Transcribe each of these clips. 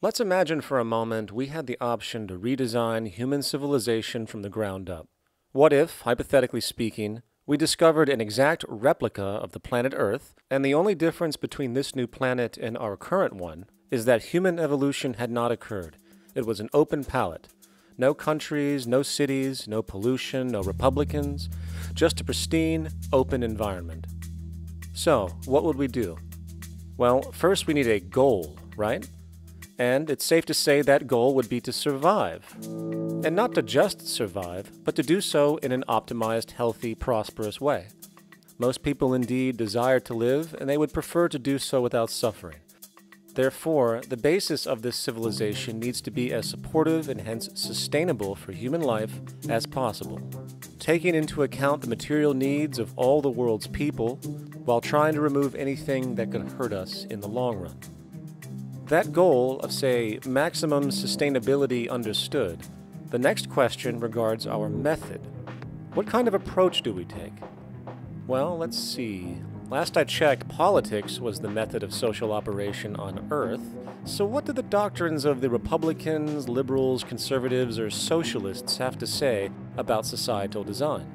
Let's imagine for a moment we had the option to redesign human civilization from the ground up. What if, hypothetically speaking, we discovered an exact replica of the planet Earth, and the only difference between this new planet and our current one is that human evolution had not occurred. It was an open palette. No countries, no cities, no pollution, no Republicans, just a pristine, open environment. So, what would we do? Well, first we need a goal, right? And it's safe to say that goal would be to survive. And not to just survive, but to do so in an optimized, healthy, prosperous way. Most people indeed desire to live, and they would prefer to do so without suffering. Therefore, the basis of this civilization needs to be as supportive and hence sustainable for human life as possible, taking into account the material needs of all the world's people while trying to remove anything that could hurt us in the long run. That goal of, say, maximum sustainability understood, the next question regards our method. What kind of approach do we take? Well, let's see. Last I checked, politics was the method of social operation on Earth. So what do the doctrines of the Republicans, liberals, conservatives, or socialists have to say about societal design?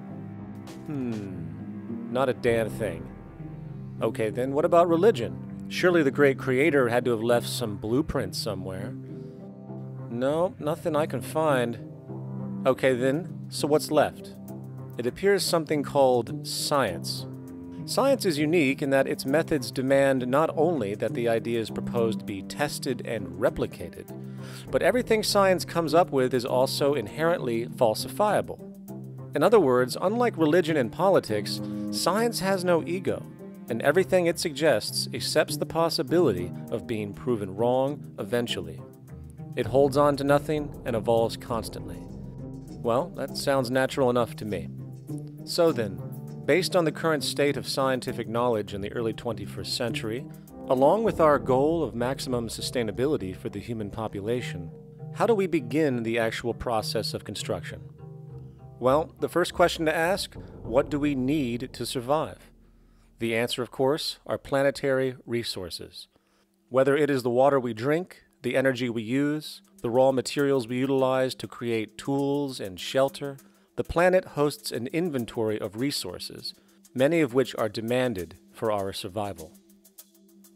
Not a damn thing. Okay, then what about religion? Surely the great creator had to have left some blueprint somewhere. No, nothing I can find. Okay then, so what's left? It appears something called science. Science is unique in that its methods demand not only that the ideas proposed be tested and replicated, but everything science comes up with is also inherently falsifiable. In other words, unlike religion and politics, science has no ego, and everything it suggests accepts the possibility of being proven wrong eventually. It holds on to nothing and evolves constantly. Well, that sounds natural enough to me. So then, based on the current state of scientific knowledge in the early 21st century, along with our goal of maximum sustainability for the human population, how do we begin the actual process of construction? Well, the first question to ask, what do we need to survive? The answer, of course, are planetary resources. Whether it is the water we drink, the energy we use, the raw materials we utilize to create tools and shelter, the planet hosts an inventory of resources, many of which are demanded for our survival.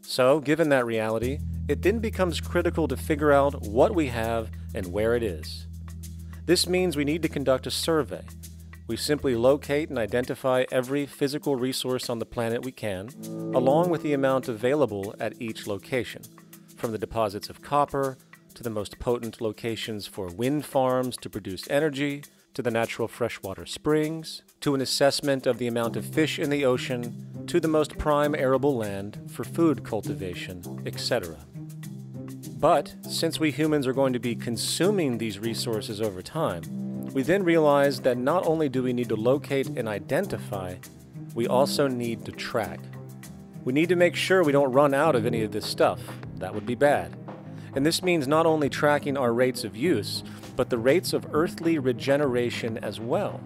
So, given that reality, it then becomes critical to figure out what we have and where it is. This means we need to conduct a survey. We simply locate and identify every physical resource on the planet we can, along with the amount available at each location, from the deposits of copper, to the most potent locations for wind farms to produce energy, to the natural freshwater springs, to an assessment of the amount of fish in the ocean, to the most prime arable land for food cultivation, etc. But since we humans are going to be consuming these resources over time, we then realize that not only do we need to locate and identify, we also need to track. We need to make sure we don't run out of any of this stuff. That would be bad. And this means not only tracking our rates of use, but the rates of earthly regeneration as well,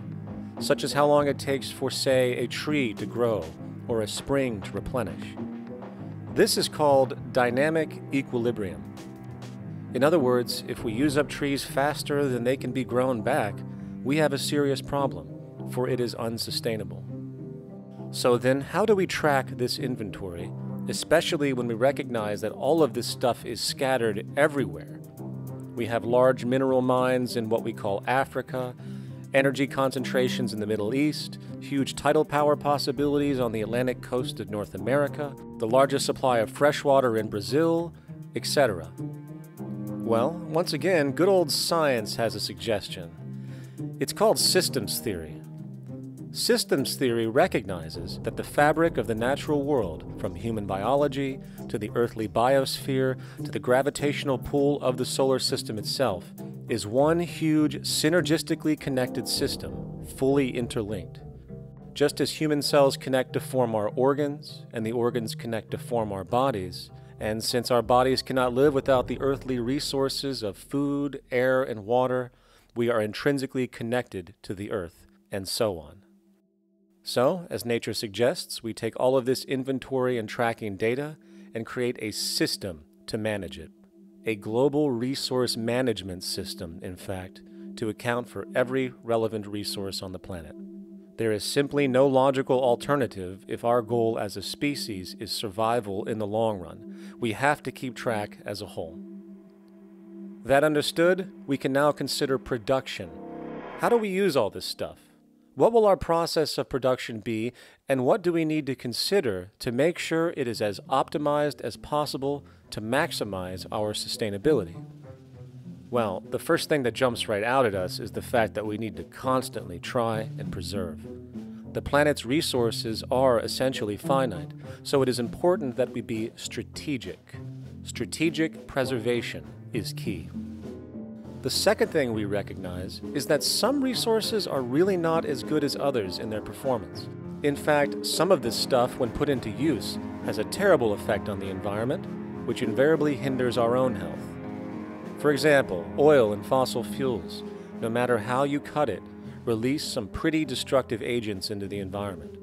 such as how long it takes for, say, a tree to grow or a spring to replenish. This is called dynamic equilibrium. In other words, if we use up trees faster than they can be grown back, we have a serious problem, for it is unsustainable. So then, how do we track this inventory, especially when we recognize that all of this stuff is scattered everywhere? We have large mineral mines in what we call Africa, energy concentrations in the Middle East, huge tidal power possibilities on the Atlantic coast of North America, the largest supply of fresh water in Brazil, etc. Well, once again, good old science has a suggestion. It's called systems theory. Systems theory recognizes that the fabric of the natural world, from human biology to the earthly biosphere to the gravitational pull of the solar system itself, is one huge synergistically connected system, fully interlinked. Just as human cells connect to form our organs, and the organs connect to form our bodies, and since our bodies cannot live without the earthly resources of food, air, and water, we are intrinsically connected to the earth, and so on. So, as nature suggests, we take all of this inventory and tracking data and create a system to manage it. A global resource management system, in fact, to account for every relevant resource on the planet. There is simply no logical alternative if our goal as a species is survival in the long run. We have to keep track as a whole. That understood, we can now consider production. How do we use all this stuff? What will our process of production be, and what do we need to consider to make sure it is as optimized as possible to maximize our sustainability? Well, the first thing that jumps right out at us is the fact that we need to constantly try and preserve. The planet's resources are essentially finite, so it is important that we be strategic. Strategic preservation is key. The second thing we recognize is that some resources are really not as good as others in their performance. In fact, some of this stuff, when put into use, has a terrible effect on the environment, which invariably hinders our own health. For example, oil and fossil fuels, no matter how you cut it, release some pretty destructive agents into the environment.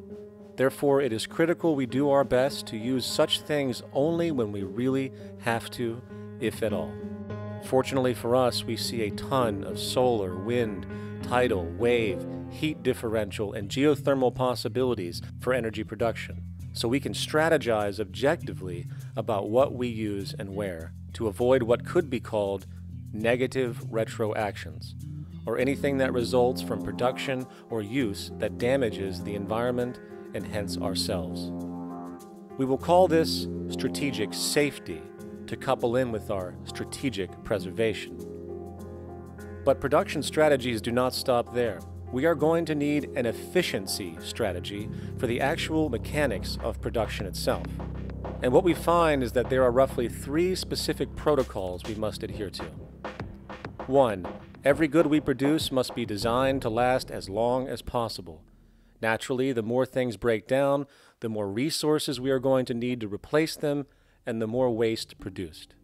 Therefore, it is critical we do our best to use such things only when we really have to, if at all. Fortunately for us, we see a ton of solar, wind, tidal, wave, heat differential, and geothermal possibilities for energy production, so we can strategize objectively about what we use and where to avoid what could be called negative retroactions, or anything that results from production or use that damages the environment and hence ourselves. We will call this strategic safety to couple in with our strategic preservation. But production strategies do not stop there. We are going to need an efficiency strategy for the actual mechanics of production itself. And what we find is that there are roughly 3 specific protocols we must adhere to. 1. Every good we produce must be designed to last as long as possible. Naturally, the more things break down, the more resources we are going to need to replace them, and the more waste produced.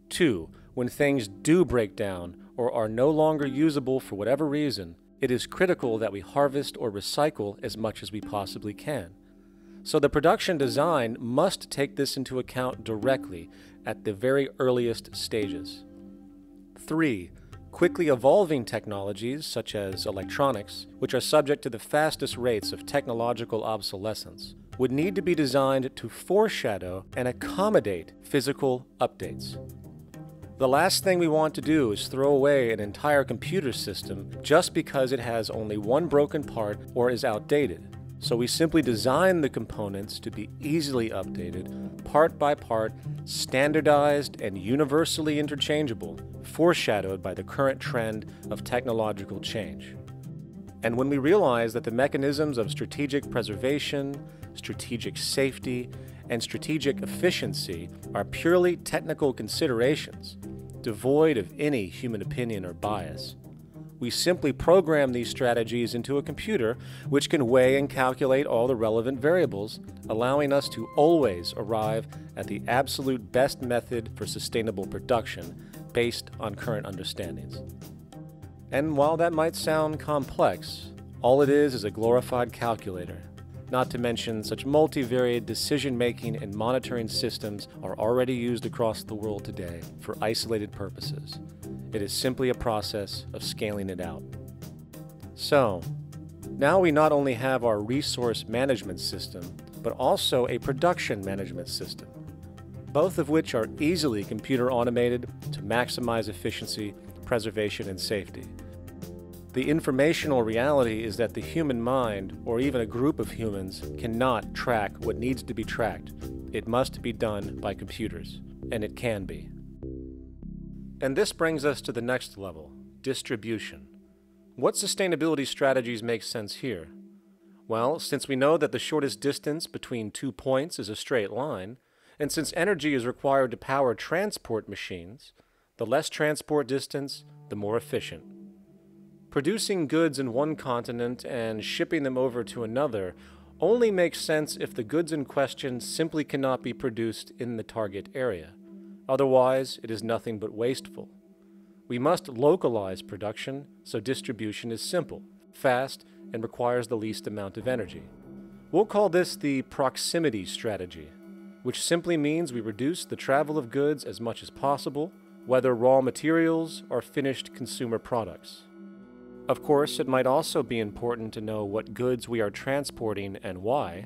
2. When things do break down or are no longer usable for whatever reason, it is critical that we harvest or recycle as much as we possibly can. So the production design must take this into account directly at the very earliest stages. 3. Quickly evolving technologies, such as electronics, which are subject to the fastest rates of technological obsolescence, would need to be designed to foreshadow and accommodate physical updates. The last thing we want to do is throw away an entire computer system just because it has only one broken part or is outdated. So we simply design the components to be easily updated, part by part, standardized and universally interchangeable, foreshadowed by the current trend of technological change. And when we realize that the mechanisms of strategic preservation, strategic safety, and strategic efficiency are purely technical considerations, devoid of any human opinion or bias, we simply program these strategies into a computer which can weigh and calculate all the relevant variables, allowing us to always arrive at the absolute best method for sustainable production based on current understandings. And while that might sound complex, all it is a glorified calculator. Not to mention, such multivariate decision-making and monitoring systems are already used across the world today for isolated purposes. It is simply a process of scaling it out. So, now we not only have our resource management system, but also a production management system, both of which are easily computer automated to maximize efficiency, preservation, and safety. The informational reality is that the human mind, or even a group of humans, cannot track what needs to be tracked. It must be done by computers, and it can be. And this brings us to the next level, distribution. What sustainability strategies make sense here? Well, since we know that the shortest distance between 2 points is a straight line, and since energy is required to power transport machines, the less transport distance, the more efficient. Producing goods in one continent and shipping them over to another only makes sense if the goods in question simply cannot be produced in the target area. Otherwise, it is nothing but wasteful. We must localize production so distribution is simple, fast, and requires the least amount of energy. We'll call this the proximity strategy. which simply means we reduce the travel of goods as much as possible, whether raw materials or finished consumer products. Of course, it might also be important to know what goods we are transporting and why,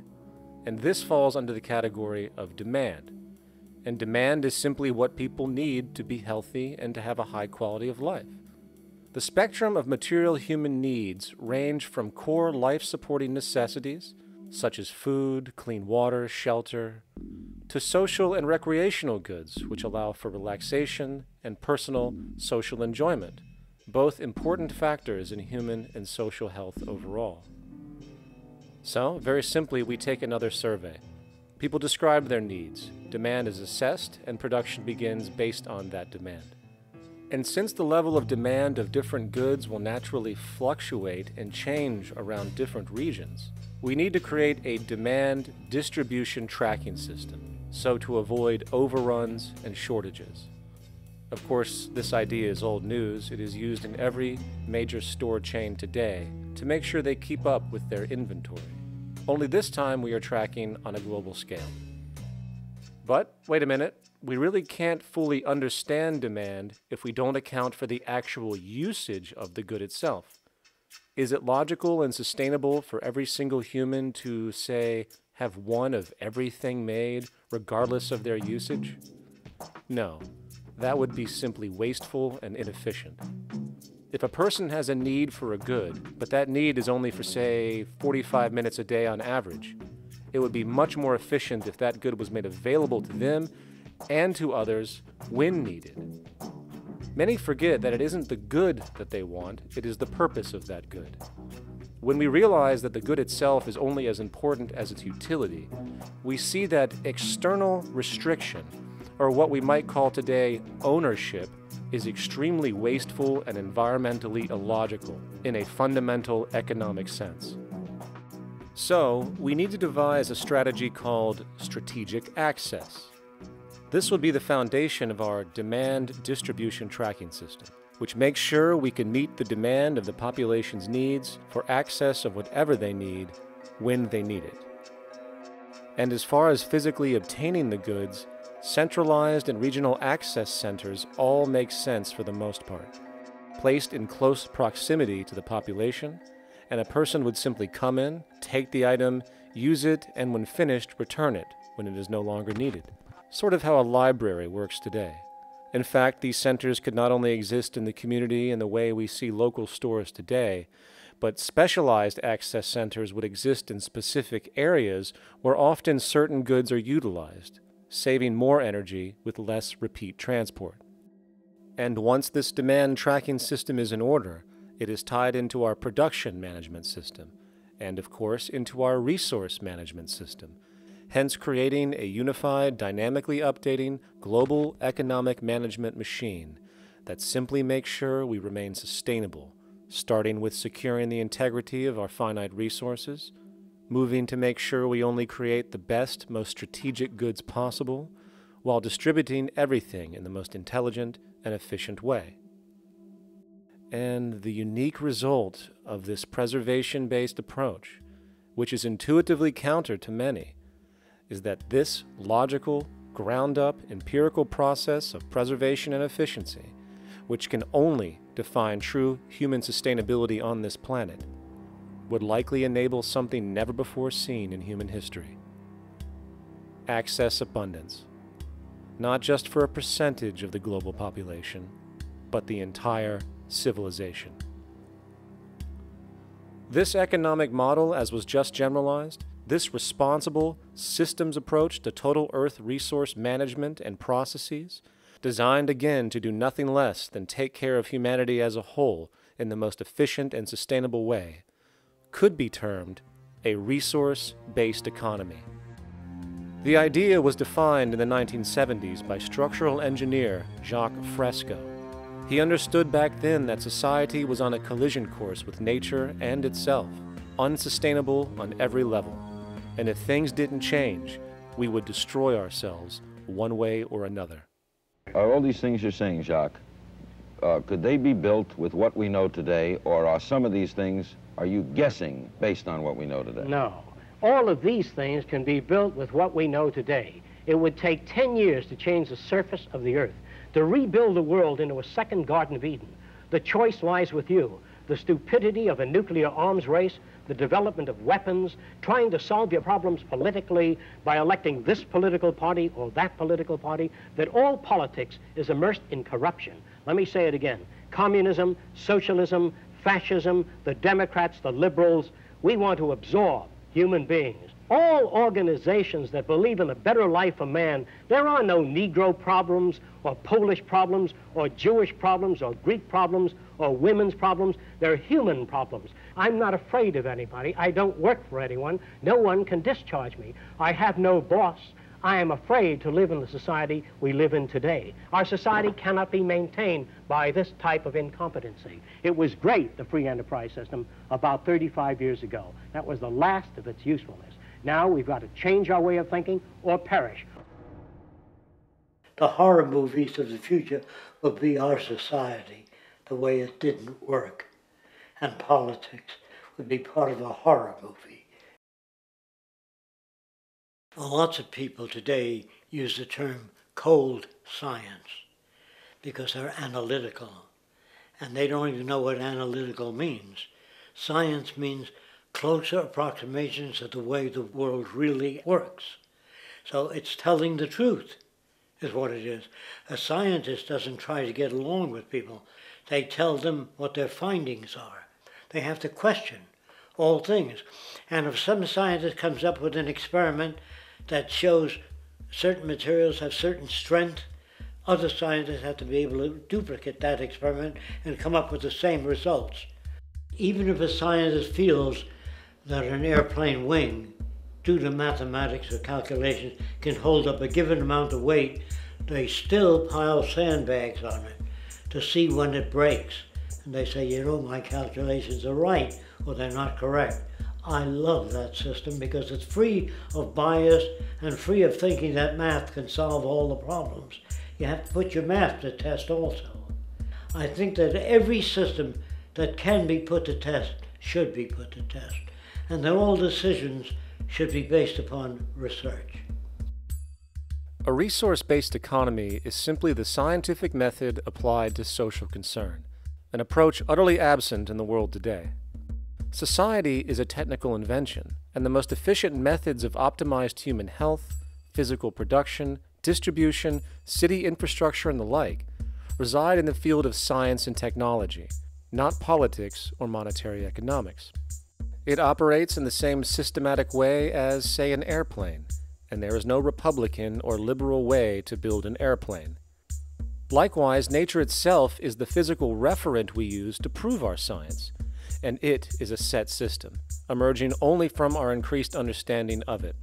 and this falls under the category of demand. And demand is simply what people need to be healthy and to have a high quality of life. The spectrum of material human needs range from core life-supporting necessities, such as food, clean water, shelter, to social and recreational goods, which allow for relaxation and personal social enjoyment, both important factors in human and social health overall. So, very simply, we take another survey. People describe their needs, demand is assessed, and production begins based on that demand. And since the level of demand of different goods will naturally fluctuate and change around different regions, we need to create a demand distribution tracking system, so to avoid overruns and shortages. Of course, this idea is old news. It is used in every major store chain today to make sure they keep up with their inventory. Only this time we are tracking on a global scale. But, wait a minute, we really can't fully understand demand if we don't account for the actual usage of the good itself. Is it logical and sustainable for every single human to, say, have one of everything made, regardless of their usage? No, that would be simply wasteful and inefficient. If a person has a need for a good, but that need is only for, say, 45 minutes a day on average, it would be much more efficient if that good was made available to them and to others when needed. Many forget that it isn't the good that they want, it is the purpose of that good. When we realize that the good itself is only as important as its utility, we see that external restriction, or what we might call today ownership, is extremely wasteful and environmentally illogical in a fundamental economic sense. So, we need to devise a strategy called strategic access. This will be the foundation of our demand distribution tracking system, which makes sure we can meet the demand of the population's needs for access of whatever they need, when they need it. And as far as physically obtaining the goods, centralized and regional access centers all make sense for the most part, placed in close proximity to the population, and a person would simply come in, take the item, use it, and when finished, return it when it is no longer needed. Sort of how a library works today. In fact, these centers could not only exist in the community in the way we see local stores today, but specialized access centers would exist in specific areas where often certain goods are utilized, saving more energy with less repeat transport. And once this demand tracking system is in order, it is tied into our production management system, and of course into our resource management system, hence creating a unified, dynamically updating, global economic management machine that simply makes sure we remain sustainable, starting with securing the integrity of our finite resources, moving to make sure we only create the best, most strategic goods possible, while distributing everything in the most intelligent and efficient way. And the unique result of this preservation-based approach, which is intuitively counter to many, is that this logical, ground-up, empirical process of preservation and efficiency, which can only define true human sustainability on this planet, would likely enable something never before seen in human history. Access abundance, not just for a percentage of the global population, but the entire civilization. This economic model, as was just generalized, this responsible systems approach to total Earth resource management and processes, designed again to do nothing less than take care of humanity as a whole in the most efficient and sustainable way, could be termed a resource-based economy. The idea was defined in the 1970s by structural engineer Jacques Fresco. He understood back then that society was on a collision course with nature and itself, unsustainable on every level. And if things didn't change, we would destroy ourselves one way or another. Are all these things you're saying, Jacques, could they be built with what we know today, or are some of these things, are you guessing based on what we know today? No. All of these things can be built with what we know today. It would take 10 years to change the surface of the earth, to rebuild the world into a second Garden of Eden. The choice lies with you. The stupidity of a nuclear arms race, the development of weapons, trying to solve your problems politically by electing this political party or that political party, that all politics is immersed in corruption. Let me say it again. Communism, socialism, fascism, the Democrats, the liberals, we want to absorb human beings. All organizations that believe in a better life for man, there are no Negro problems or Polish problems or Jewish problems or Greek problems or women's problems. They're human problems. I'm not afraid of anybody. I don't work for anyone. No one can discharge me. I have no boss. I am afraid to live in the society we live in today. Our society cannot be maintained by this type of incompetency. It was great, the free enterprise system, about 35 years ago. That was the last of its usefulness. Now we've got to change our way of thinking or perish. The horror movies of the future will be our society, the way it didn't work. And politics would be part of a horror movie. Lots of people today use the term cold science because they're analytical. And they don't even know what analytical means. Science means closer approximations of the way the world really works. So it's telling the truth, is what it is. A scientist doesn't try to get along with people. They tell them what their findings are. They have to question all things. And if some scientist comes up with an experiment that shows certain materials have certain strength, other scientists have to be able to duplicate that experiment and come up with the same results. Even if a scientist feels that an airplane wing, due to mathematics or calculations, can hold up a given amount of weight, they still pile sandbags on it to see when it breaks. And they say, you know, my calculations are right, or they're not correct. I love that system because it's free of bias and free of thinking that math can solve all the problems. You have to put your math to test also. I think that every system that can be put to test should be put to test, and that all decisions should be based upon research. A resource-based economy is simply the scientific method applied to social concern, an approach utterly absent in the world today. Society is a technical invention, and the most efficient methods of optimized human health, physical production, distribution, city infrastructure, and the like reside in the field of science and technology, not politics or monetary economics. It operates in the same systematic way as, say, an airplane, and there is no Republican or liberal way to build an airplane. Likewise, nature itself is the physical referent we use to prove our science, and it is a set system, emerging only from our increased understanding of it.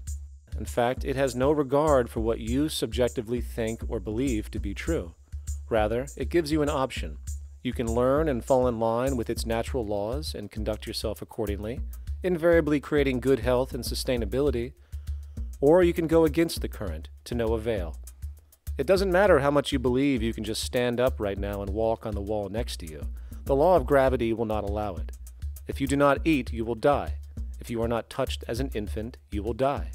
In fact, it has no regard for what you subjectively think or believe to be true. Rather, it gives you an option. You can learn and fall in line with its natural laws and conduct yourself accordingly, invariably creating good health and sustainability, or you can go against the current to no avail. It doesn't matter how much you believe you can just stand up right now and walk on the wall next to you. The law of gravity will not allow it. If you do not eat, you will die. If you are not touched as an infant, you will die.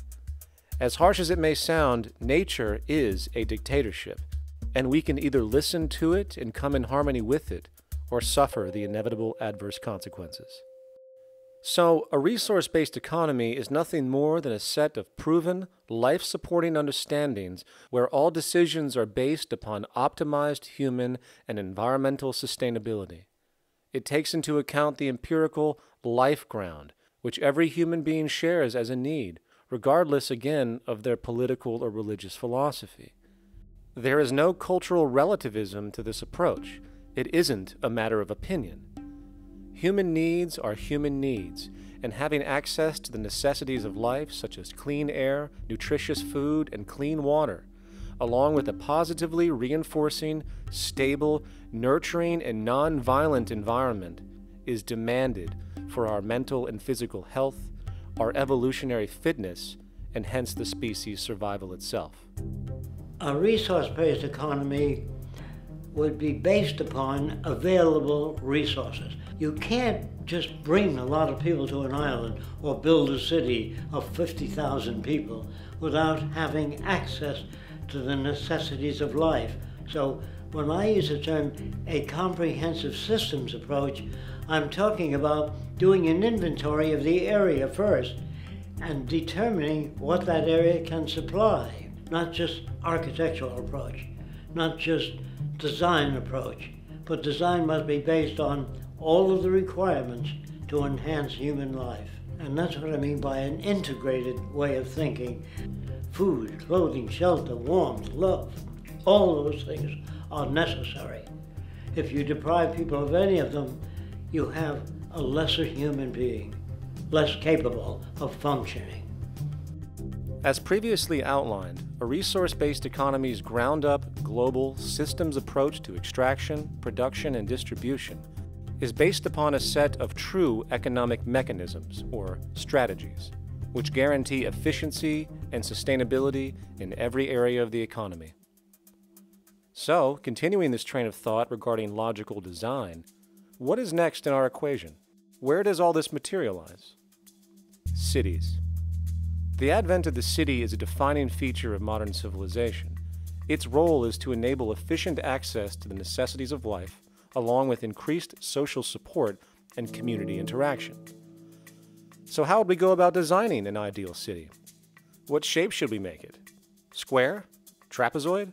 As harsh as it may sound, nature is a dictatorship, and we can either listen to it and come in harmony with it, or suffer the inevitable adverse consequences. So, a resource-based economy is nothing more than a set of proven, life-supporting understandings where all decisions are based upon optimized human and environmental sustainability. It takes into account the empirical life ground, which every human being shares as a need, regardless, again, of their political or religious philosophy. There is no cultural relativism to this approach. It isn't a matter of opinion. Human needs are human needs, and having access to the necessities of life, such as clean air, nutritious food, and clean water, along with a positively reinforcing, stable, nurturing, and non-violent environment, is demanded for our mental and physical health, our evolutionary fitness, and hence the species' survival itself. A resource-based economy would be based upon available resources. You can't just bring a lot of people to an island or build a city of 50,000 people without having access to the necessities of life. So when I use the term a comprehensive systems approach, I'm talking about doing an inventory of the area first and determining what that area can supply, not just architectural approach, not just design approach, but design must be based on all of the requirements to enhance human life. And that's what I mean by an integrated way of thinking. Food, clothing, shelter, warmth, love, all those things are necessary. If you deprive people of any of them, you have a lesser human being, less capable of functioning. As previously outlined, a resource-based economy's ground-up, global, systems approach to extraction, production, and distribution is based upon a set of true economic mechanisms, or strategies, which guarantee efficiency and sustainability in every area of the economy. So, continuing this train of thought regarding logical design, what is next in our equation? Where does all this materialize? Cities. The advent of the city is a defining feature of modern civilization. Its role is to enable efficient access to the necessities of life, along with increased social support and community interaction. So how would we go about designing an ideal city? What shape should we make it? Square? Trapezoid?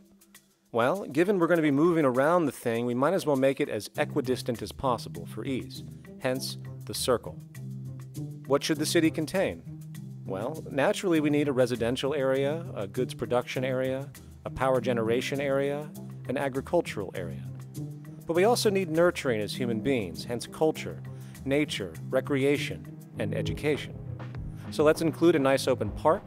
Well, given we're going to be moving around the thing, we might as well make it as equidistant as possible for ease, hence the circle. What should the city contain? Well, naturally we need a residential area, a goods production area, a power generation area, an agricultural area. But we also need nurturing as human beings, hence culture, nature, recreation, and education. So let's include a nice open park,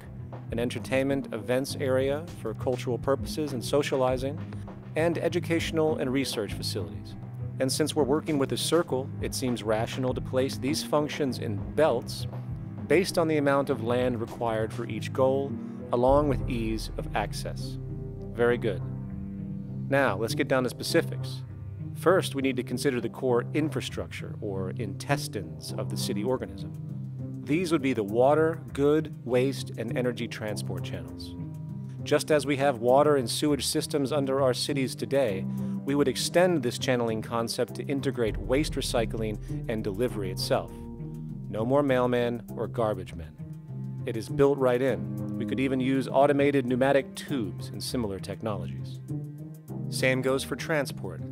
an entertainment events area for cultural purposes and socializing, and educational and research facilities. And since we're working with a circle, it seems rational to place these functions in belts based on the amount of land required for each goal, along with ease of access. Very good. Now, let's get down to specifics. First, we need to consider the core infrastructure, or intestines, of the city organism. These would be the water, good, waste, and energy transport channels. Just as we have water and sewage systems under our cities today, we would extend this channeling concept to integrate waste recycling and delivery itself. No more mailmen or garbage men. It is built right in. We could even use automated pneumatic tubes and similar technologies. Same goes for transport.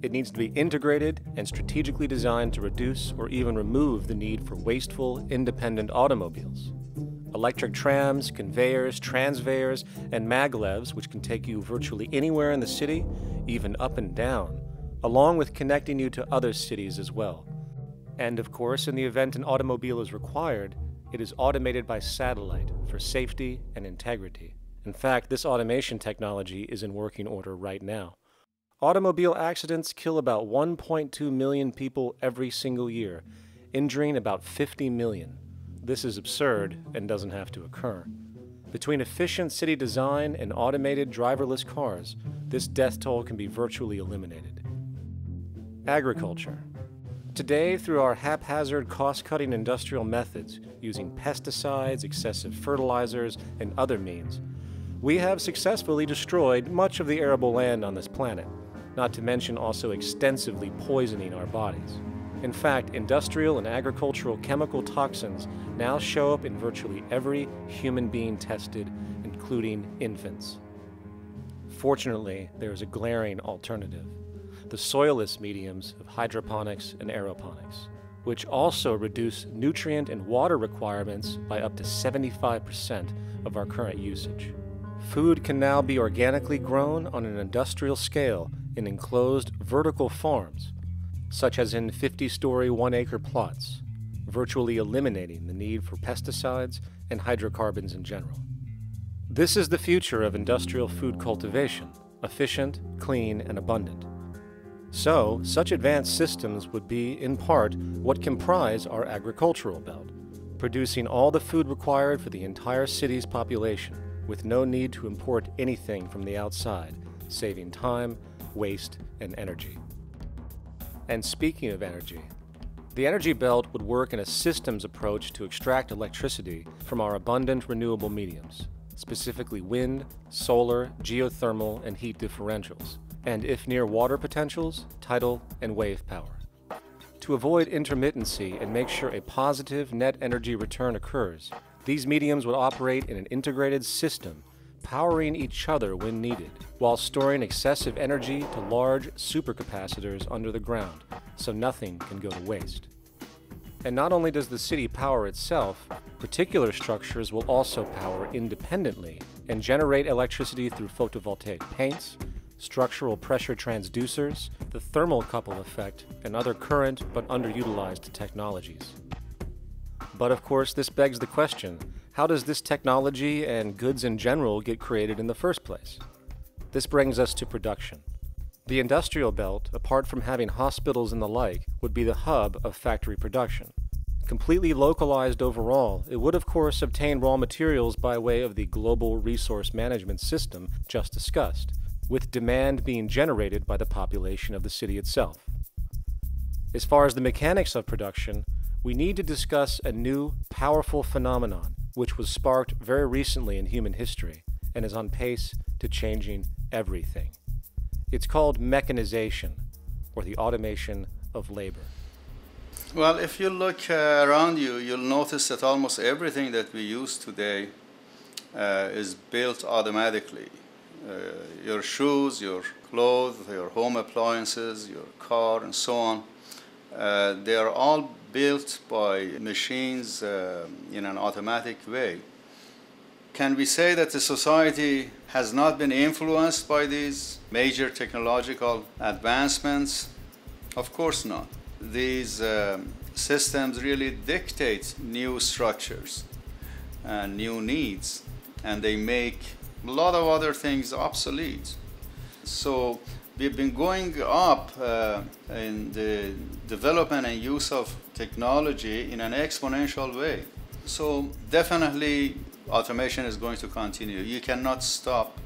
It needs to be integrated and strategically designed to reduce or even remove the need for wasteful, independent automobiles. Electric trams, conveyors, transveyors, and maglevs, which can take you virtually anywhere in the city, even up and down, along with connecting you to other cities as well. And of course, in the event an automobile is required, it is automated by satellite for safety and integrity. In fact, this automation technology is in working order right now. Automobile accidents kill about 1.2 million people every single year, injuring about 50 million. This is absurd and doesn't have to occur. Between efficient city design and automated driverless cars, this death toll can be virtually eliminated. Agriculture. Today, through our haphazard, cost-cutting industrial methods, using pesticides, excessive fertilizers, and other means, we have successfully destroyed much of the arable land on this planet, not to mention also extensively poisoning our bodies. In fact, industrial and agricultural chemical toxins now show up in virtually every human being tested, including infants. Fortunately, there is a glaring alternative: the soilless mediums of hydroponics and aeroponics, which also reduce nutrient and water requirements by up to 75% of our current usage. Food can now be organically grown on an industrial scale in enclosed vertical farms, such as in 50-story 1-acre plots, virtually eliminating the need for pesticides and hydrocarbons in general. This is the future of industrial food cultivation, efficient, clean, and abundant. So, such advanced systems would be, in part, what comprise our agricultural belt, producing all the food required for the entire city's population, with no need to import anything from the outside, saving time, waste, and energy. And speaking of energy, the energy belt would work in a systems approach to extract electricity from our abundant renewable mediums, specifically wind, solar, geothermal, and heat differentials, and if near water potentials, tidal and wave power. To avoid intermittency and make sure a positive net energy return occurs, these mediums would operate in an integrated system, powering each other when needed, while storing excessive energy to large supercapacitors under the ground, so nothing can go to waste. And not only does the city power itself, particular structures will also power independently and generate electricity through photovoltaic paints, structural pressure transducers, the thermocouple effect, and other current but underutilized technologies. But of course, this begs the question, how does this technology and goods in general get created in the first place? This brings us to production. The industrial belt, apart from having hospitals and the like, would be the hub of factory production. Completely localized overall, it would of course obtain raw materials by way of the global resource management system just discussed, with demand being generated by the population of the city itself. As far as the mechanics of production, we need to discuss a new, powerful phenomenon which was sparked very recently in human history and is on pace to changing everything. It's called mechanization, or the automation of labor. Well, if you look around you, you'll notice that almost everything that we use today is built automatically. Your shoes, your clothes, your home appliances, your car, and so on, they are all built by machines in an automatic way. Can we say that the society has not been influenced by these major technological advancements? Of course not. These systems really dictate new structures and new needs, and they make a lot of other things obsolete. So we've been going up in the development and use of technology in an exponential way. So definitely automation is going to continue. You cannot stop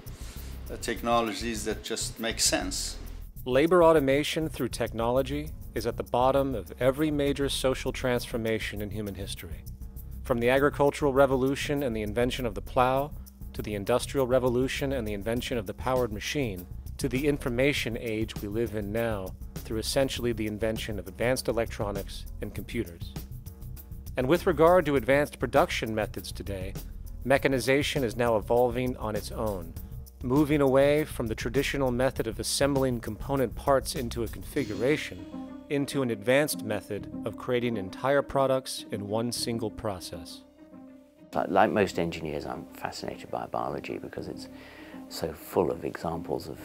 technologies that just make sense. Labor automation through technology is at the bottom of every major social transformation in human history. From the agricultural revolution and the invention of the plow, to the industrial revolution and the invention of the powered machine, to the information age we live in now through essentially the invention of advanced electronics and computers. And with regard to advanced production methods today, mechanization is now evolving on its own, moving away from the traditional method of assembling component parts into a configuration into an advanced method of creating entire products in one single process. Like most engineers, I'm fascinated by biology because it's so full of examples of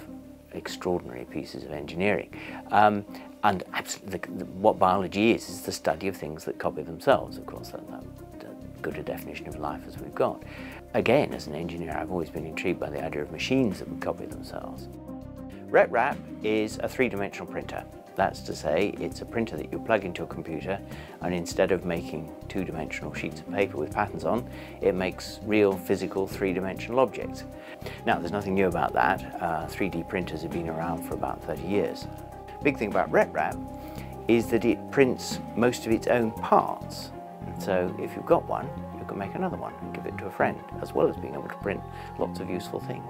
extraordinary pieces of engineering. And absolutely, what biology is the study of things that copy themselves. Of course, that's good a definition of life as we've got. Again, as an engineer, I've always been intrigued by the idea of machines that would copy themselves. RepRap is a three-dimensional printer. That's to say, it's a printer that you plug into a computer, and instead of making two-dimensional sheets of paper with patterns on, it makes real, physical, three-dimensional objects. Now, there's nothing new about that. 3D printers have been around for about 30 years. Big thing about RepRap is that it prints most of its own parts. So if you've got one, you can make another one and give it to a friend, as well as being able to print lots of useful things.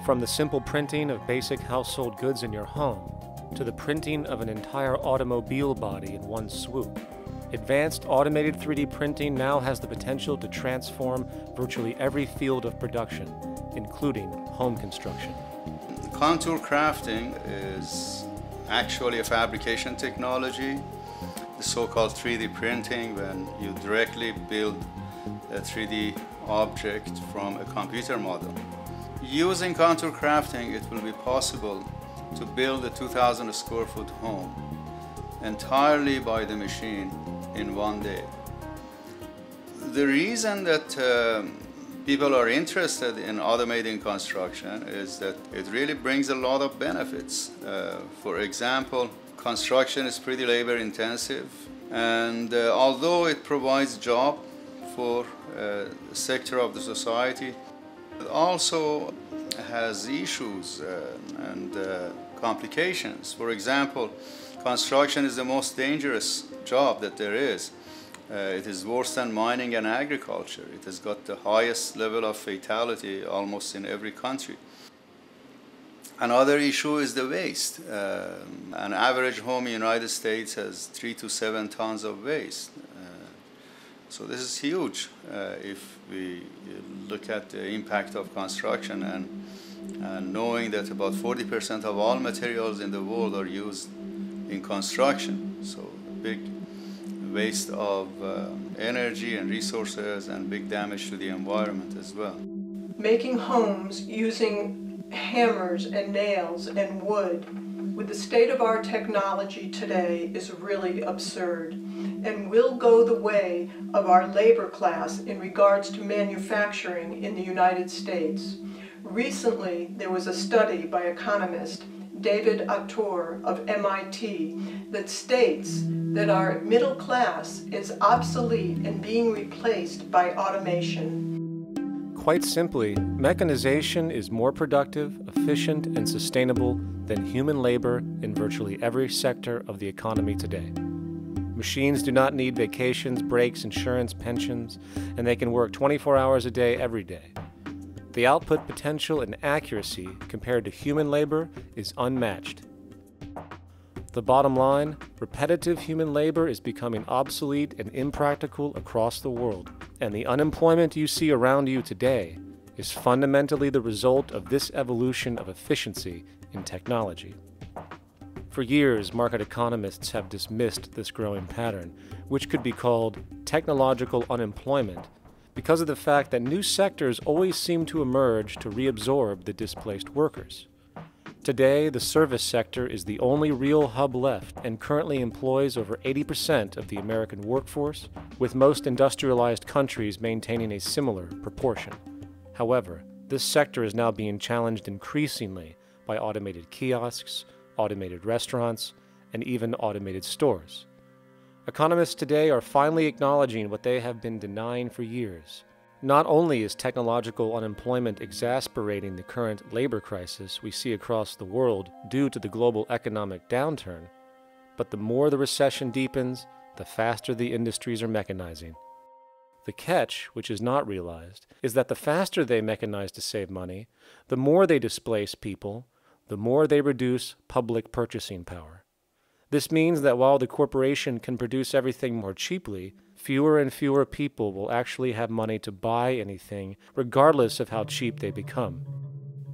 From the simple printing of basic household goods in your home, to the printing of an entire automobile body in one swoop, advanced automated 3D printing now has the potential to transform virtually every field of production, including home construction. Contour crafting is actually a fabrication technology. The so-called 3D printing, when you directly build a 3D object from a computer model. Using contour crafting, it will be possible to build a 2,000 square foot home entirely by the machine in one day. The reason that people are interested in automating construction is that it really brings a lot of benefits. For example, construction is pretty labor intensive, and although it provides job for a sector of the society, it also has issues and complications. For example, construction is the most dangerous job that there is. It is worse than mining and agriculture. It has got the highest level of fatality almost in every country. Another issue is the waste. An average home in the United States has 3 to 7 tons of waste. So this is huge if we look at the impact of construction and knowing that about 40% of all materials in the world are used in construction. So big waste of energy and resources and big damage to the environment as well. Making homes using hammers and nails and wood with the state of our technology today is really absurd and will go the way of our labor class in regards to manufacturing in the United States. Recently, there was a study by economist David Autor of MIT that states that our middle class is obsolete and being replaced by automation. Quite simply, mechanization is more productive, efficient, and sustainable than human labor in virtually every sector of the economy today. Machines do not need vacations, breaks, insurance, pensions, and they can work 24 hours a day every day. The output potential and accuracy compared to human labor is unmatched. The bottom line, repetitive human labor is becoming obsolete and impractical across the world, and the unemployment you see around you today is fundamentally the result of this evolution of efficiency in technology. For years, market economists have dismissed this growing pattern, which could be called technological unemployment, because of the fact that new sectors always seem to emerge to reabsorb the displaced workers. Today, the service sector is the only real hub left and currently employs over 80% of the American workforce, with most industrialized countries maintaining a similar proportion. However, this sector is now being challenged increasingly by automated kiosks, automated restaurants, and even automated stores. Economists today are finally acknowledging what they have been denying for years. Not only is technological unemployment exacerbating the current labor crisis we see across the world due to the global economic downturn, but the more the recession deepens, the faster the industries are mechanizing. The catch, which is not realized, is that the faster they mechanize to save money, the more they displace people, the more they reduce public purchasing power. This means that while the corporation can produce everything more cheaply, fewer and fewer people will actually have money to buy anything, regardless of how cheap they become.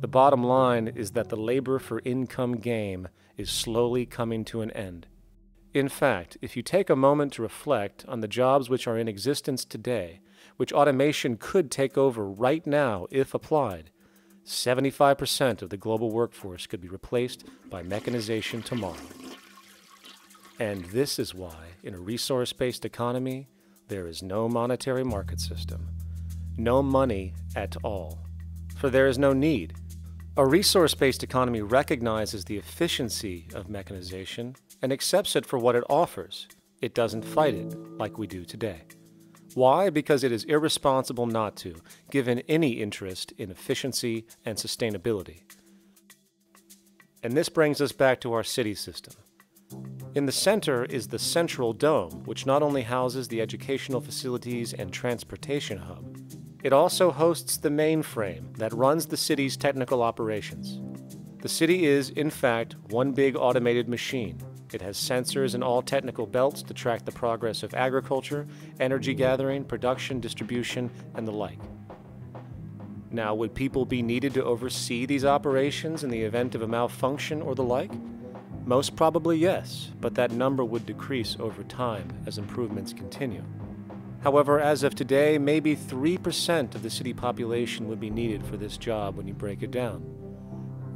The bottom line is that the labor for income game is slowly coming to an end. In fact, if you take a moment to reflect on the jobs which are in existence today, which automation could take over right now if applied, 75% of the global workforce could be replaced by mechanization tomorrow. And this is why, in a resource-based economy, there is no monetary market system, no money at all, for there is no need. A resource-based economy recognizes the efficiency of mechanization and accepts it for what it offers. It doesn't fight it like we do today. Why? Because it is irresponsible not to, given any interest in efficiency and sustainability. And this brings us back to our city system. In the center is the central dome, which not only houses the educational facilities and transportation hub, it also hosts the mainframe that runs the city's technical operations. The city is, in fact, one big automated machine. It has sensors in all technical belts to track the progress of agriculture, energy gathering, production, distribution, and the like. Now, would people be needed to oversee these operations in the event of a malfunction or the like? Most probably yes, but that number would decrease over time as improvements continue. However, as of today, maybe 3% of the city population would be needed for this job when you break it down.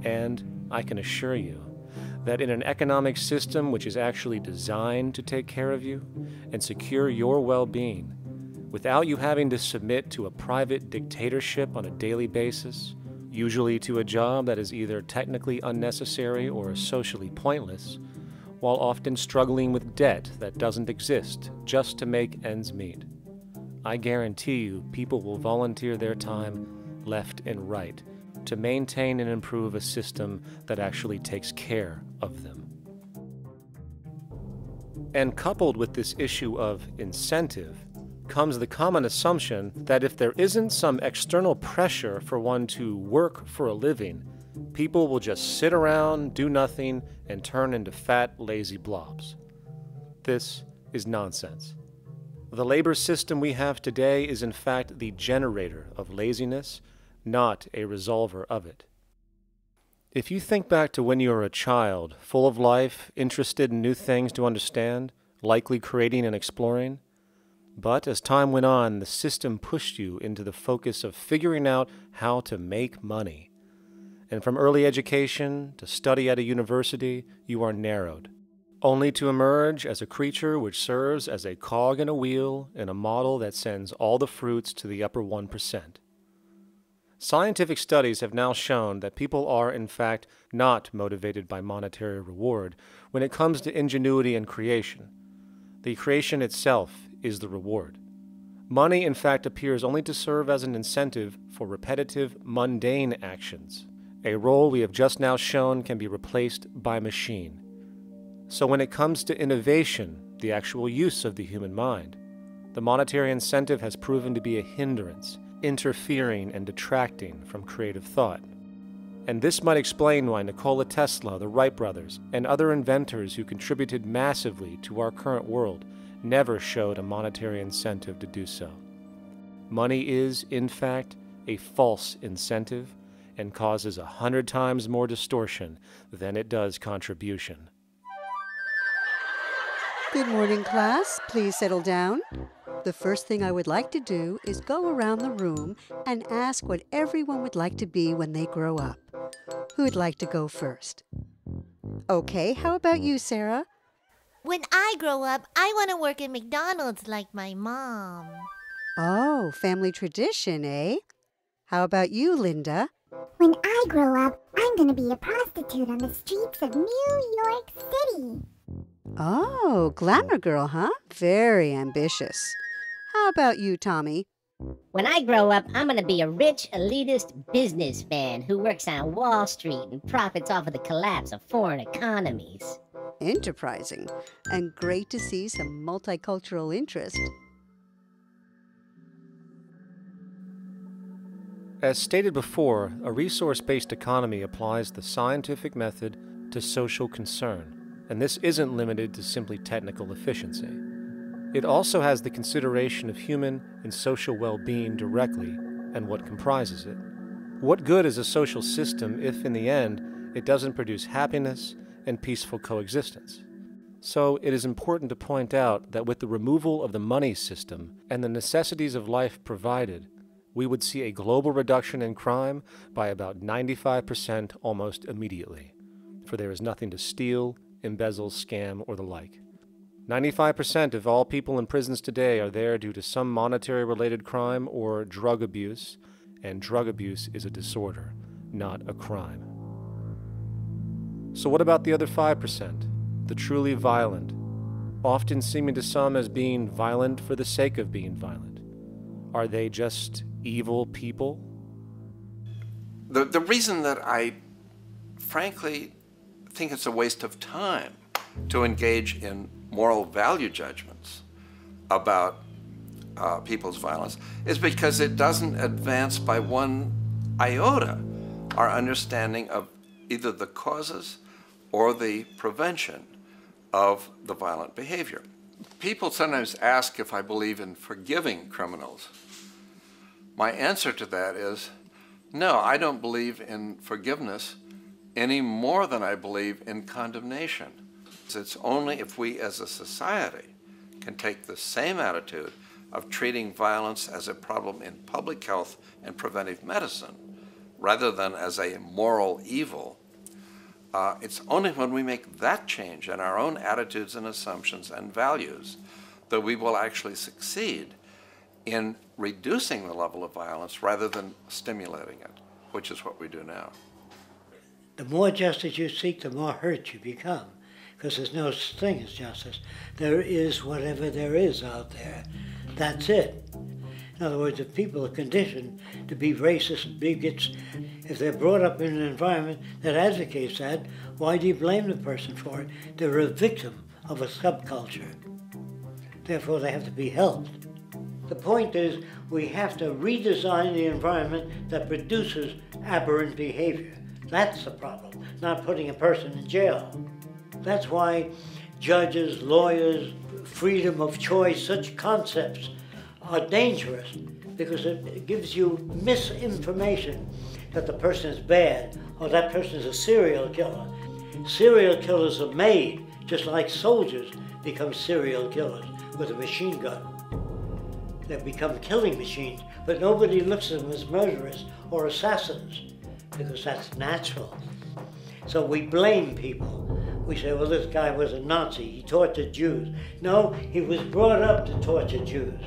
And I can assure you that in an economic system which is actually designed to take care of you and secure your well-being, without you having to submit to a private dictatorship on a daily basis, usually to a job that is either technically unnecessary or socially pointless, while often struggling with debt that doesn't exist just to make ends meet. I guarantee you people will volunteer their time left and right to maintain and improve a system that actually takes care of them. And coupled with this issue of incentive comes the common assumption that if there isn't some external pressure for one to work for a living, people will just sit around, do nothing, and turn into fat, lazy blobs. This is nonsense. The labor system we have today is in fact the generator of laziness, not a resolver of it. If you think back to when you were a child, full of life, interested in new things to understand, likely creating and exploring, but as time went on, the system pushed you into the focus of figuring out how to make money. And from early education to study at a university, you are narrowed, only to emerge as a creature which serves as a cog in a wheel in a model that sends all the fruits to the upper 1%. Scientific studies have now shown that people are, in fact, not motivated by monetary reward when it comes to ingenuity and creation. The creation itself is the reward. Money, in fact, appears only to serve as an incentive for repetitive, mundane actions, a role we have just now shown can be replaced by machine. So when it comes to innovation, the actual use of the human mind, the monetary incentive has proven to be a hindrance, interfering and detracting from creative thought. And this might explain why Nikola Tesla, the Wright brothers, and other inventors who contributed massively to our current world never showed a monetary incentive to do so. Money is, in fact, a false incentive and causes 100 times more distortion than it does contribution. Good morning, class. Please settle down. The first thing I would like to do is go around the room and ask what everyone would like to be when they grow up. Who'd like to go first? Okay, how about you, Sarah? When I grow up, I want to work at McDonald's like my mom. Oh, family tradition, eh? How about you, Linda? When I grow up, I'm going to be a prostitute on the streets of New York City. Oh, glamour girl, huh? Very ambitious. How about you, Tommy? When I grow up, I'm going to be a rich, elitist businessman who works on Wall Street and profits off of the collapse of foreign economies. Enterprising, and great to see some multicultural interest. As stated before, a resource-based economy applies the scientific method to social concern, and this isn't limited to simply technical efficiency. It also has the consideration of human and social well-being directly and what comprises it. What good is a social system if, in the end, it doesn't produce happiness and peaceful coexistence? So it is important to point out that with the removal of the money system and the necessities of life provided, we would see a global reduction in crime by about 95% almost immediately, for there is nothing to steal, embezzle, scam, or the like. 95% of all people in prisons today are there due to some monetary-related crime or drug abuse, and drug abuse is a disorder, not a crime. So what about the other 5%, the truly violent, often seeming to some as being violent for the sake of being violent? Are they just evil people? The reason that I frankly think it's a waste of time to engage in moral value judgments about people's violence is because it doesn't advance by one iota our understanding of either the causes or the prevention of the violent behavior. People sometimes ask if I believe in forgiving criminals. My answer to that is, no, I don't believe in forgiveness any more than I believe in condemnation. It's only if we as a society can take the same attitude of treating violence as a problem in public health and preventive medicine rather than as a moral evil. It's only when we make that change in our own attitudes and assumptions and values that we will actually succeed in reducing the level of violence rather than stimulating it, which is what we do now. The more justice you seek, the more hurt you become, because there's no such thing as justice. There is whatever there is out there. That's it. In other words, if people are conditioned to be racist, bigots, if they're brought up in an environment that advocates that, why do you blame the person for it? They're a victim of a subculture. Therefore, they have to be helped. The point is, we have to redesign the environment that produces aberrant behavior. That's the problem, not putting a person in jail. That's why judges, lawyers, freedom of choice, such concepts are dangerous, because it gives you misinformation that the person is bad or that person is a serial killer. Serial killers are made, just like soldiers become serial killers with a machine gun. They become killing machines, but nobody looks at them as murderers or assassins, because that's natural. So we blame people. We say, well, this guy was a Nazi, he tortured Jews. No, he was brought up to torture Jews.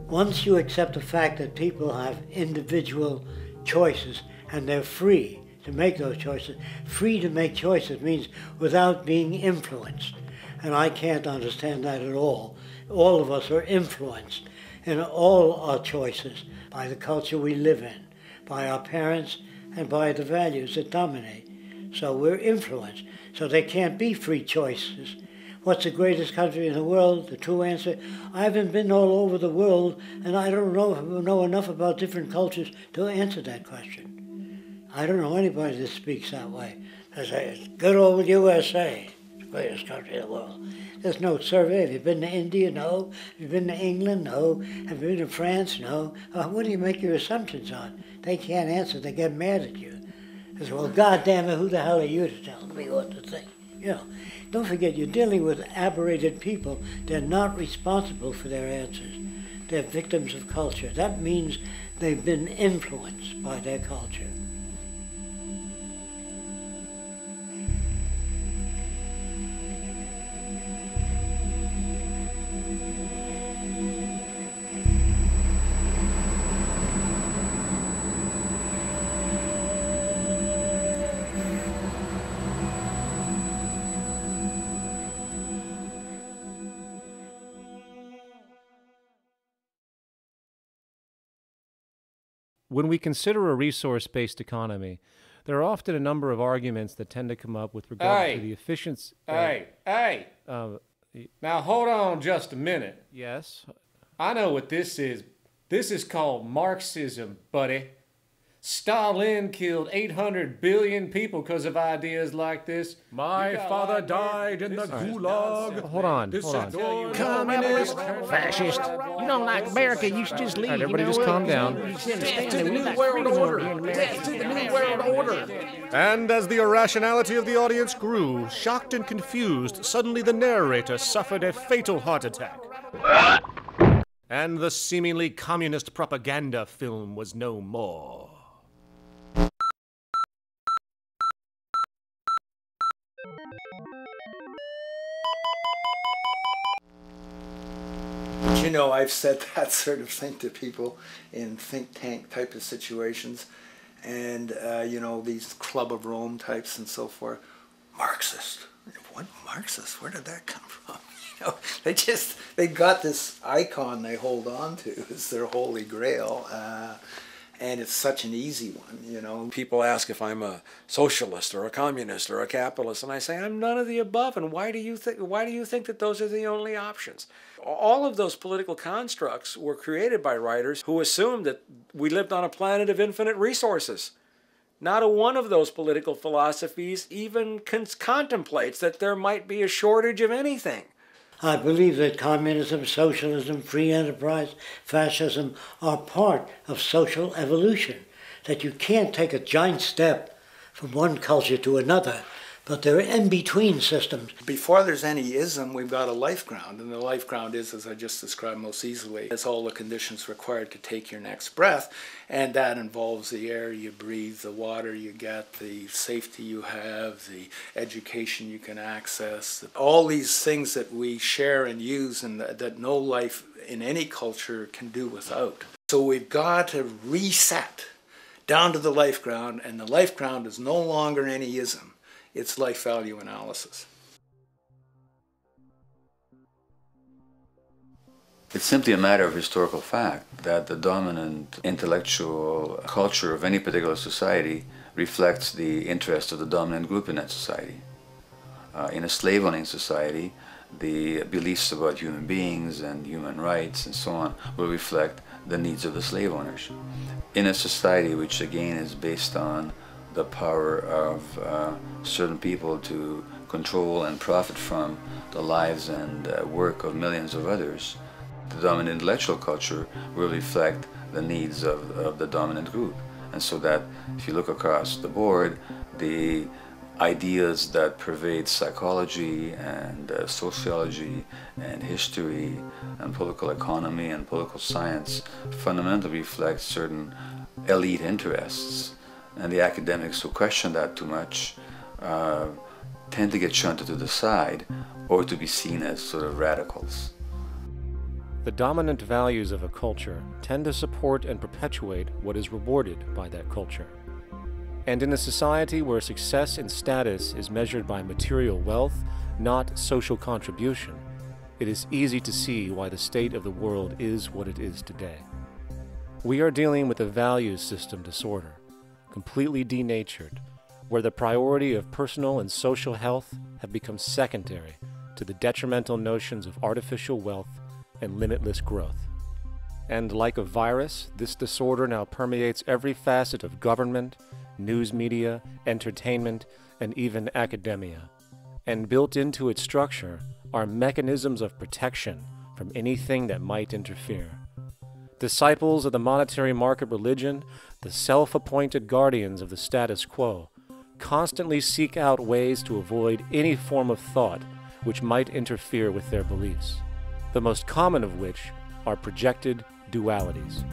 Once you accept the fact that people have individual choices and they're free to make those choices, free to make choices means without being influenced. And I can't understand that at all. All of us are influenced in all our choices by the culture we live in, by our parents, and by the values that dominate. So we're influenced. So there can't be free choices. What's the greatest country in the world? The true answer, I haven't been all over the world, and I don't know enough about different cultures to answer that question. I don't know anybody that speaks that way. They say, good old USA, the greatest country in the world. There's no survey. Have you been to India? No. Have you been to England? No. Have you been to France? No. What do you make your assumptions on? They can't answer. They get mad at you. They say, well, goddamn it, who the hell are you to tell me what to think? You know, don't forget, you're dealing with aberrated people. They're not responsible for their answers. They're victims of culture. That means they've been influenced by their culture. When we consider a resource-based economy, there are often a number of arguments that tend to come up with regard to the efficiency. Now hold on just a minute. Yes? I know what this is. This is called Marxism, buddy. Stalin killed 800 billion people because of ideas like this. My father died in the gulag. Hold on. Communist, fascist. You don't like America, you should just leave. All right, everybody just calm down. Death to the New World Order. Death to the New World Order. And as the irrationality of the audience grew, shocked and confused, suddenly the narrator suffered a fatal heart attack. And the seemingly communist propaganda film was no more. You know, I've said that sort of thing to people in think tank type of situations, and you know, these Club of Rome types and so forth. Marxist? What Marxist? Where did that come from? You know, they got this icon they hold on to as their holy grail, and it's such an easy one. You know, people ask if I'm a socialist or a communist or a capitalist, and I say I'm none of the above. And why do you think that those are the only options? All of those political constructs were created by writers who assumed that we lived on a planet of infinite resources. Not a one of those political philosophies even contemplates that there might be a shortage of anything. I believe that communism, socialism, free enterprise, fascism are part of social evolution, that you can't take a giant step from one culture to another, but they're in-between systems. Before there's any ism, we've got a life ground, and the life ground is, as I just described most easily, it's all the conditions required to take your next breath, and that involves the air you breathe, the water you get, the safety you have, the education you can access, all these things that we share and use and that no life in any culture can do without. So we've got to reset down to the life ground, and the life ground is no longer any ism. It's life value analysis. It's simply a matter of historical fact that the dominant intellectual culture of any particular society reflects the interest of the dominant group in that society. In a slave-owning society, the beliefs about human beings and human rights and so on will reflect the needs of the slave owners. In a society which again is based on the power of certain people to control and profit from the lives and work of millions of others, the dominant intellectual culture will reflect the needs of the dominant group. And so that if you look across the board, the ideas that pervade psychology and sociology and history and political economy and political science fundamentally reflect certain elite interests. And the academics who question that too much tend to get shunted to the side or to be seen as sort of radicals. The dominant values of a culture tend to support and perpetuate what is rewarded by that culture. And in a society where success and status is measured by material wealth, not social contribution, it is easy to see why the state of the world is what it is today. We are dealing with a values system disorder, completely denatured, where the priority of personal and social health have become secondary to the detrimental notions of artificial wealth and limitless growth. And like a virus, this disorder now permeates every facet of government, news media, entertainment, and even academia. And built into its structure are mechanisms of protection from anything that might interfere. Disciples of the monetary market religion, the self-appointed guardians of the status quo, constantly seek out ways to avoid any form of thought which might interfere with their beliefs, the most common of which are projected dualities.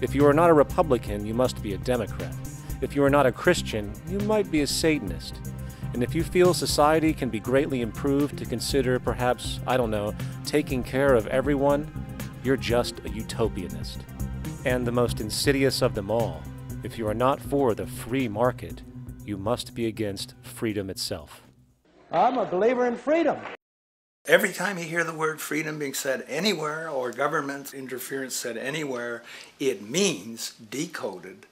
If you are not a Republican, you must be a Democrat. If you are not a Christian, you might be a Satanist. And if you feel society can be greatly improved to consider perhaps, I don't know, taking care of everyone, you're just a utopianist. And the most insidious of them all, if you are not for the free market, you must be against freedom itself. I'm a believer in freedom. Every time you hear the word freedom being said anywhere or government interference said anywhere, it means, decoded,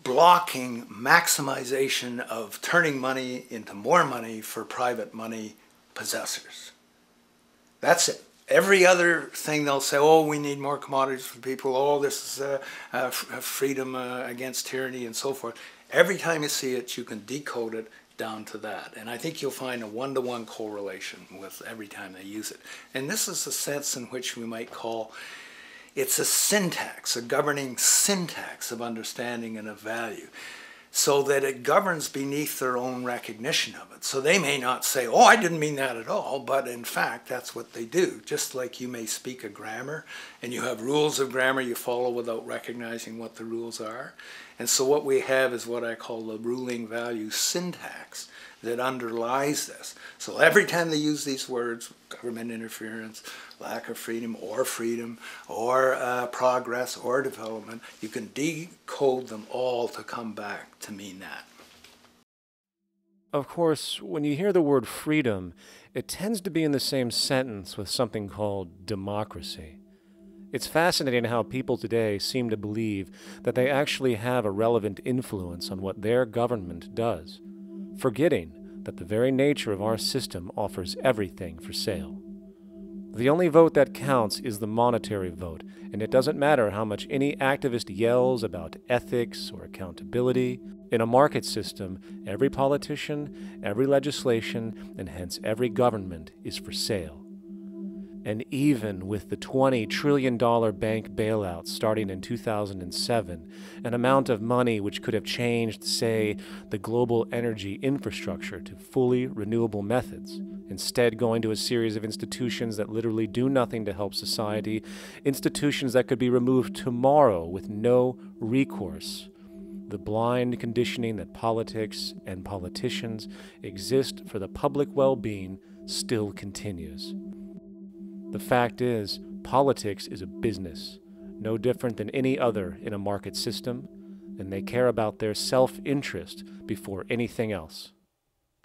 blocking maximization of turning money into more money for private money possessors. That's it. Every other thing they'll say, oh, we need more commodities for people, oh, this is freedom against tyranny and so forth. Every time you see it, you can decode it down to that. And I think you'll find a one-to-one correlation with every time they use it. And this is a sense in which we might call it's a syntax, a governing syntax of understanding and of value, so that it governs beneath their own recognition of it. So they may not say, oh, I didn't mean that at all, but in fact, that's what they do. Just like you may speak a grammar, and you have rules of grammar you follow without recognizing what the rules are. And so what we have is what I call the ruling value syntax that underlies this. So every time they use these words, government interference, lack of freedom, or progress, or development, you can decode them all to come back to mean that. Of course, when you hear the word freedom, it tends to be in the same sentence with something called democracy. It's fascinating how people today seem to believe that they actually have a relevant influence on what their government does, forgetting that the very nature of our system offers everything for sale. The only vote that counts is the monetary vote, and it doesn't matter how much any activist yells about ethics or accountability. In a market system, every politician, every legislation, and hence every government is for sale. And even with the $20 trillion bank bailout starting in 2007, an amount of money which could have changed, say, the global energy infrastructure to fully renewable methods, instead going to a series of institutions that literally do nothing to help society, institutions that could be removed tomorrow with no recourse. The blind conditioning that politics and politicians exist for the public well-being still continues. The fact is, politics is a business, no different than any other in a market system, and they care about their self-interest before anything else.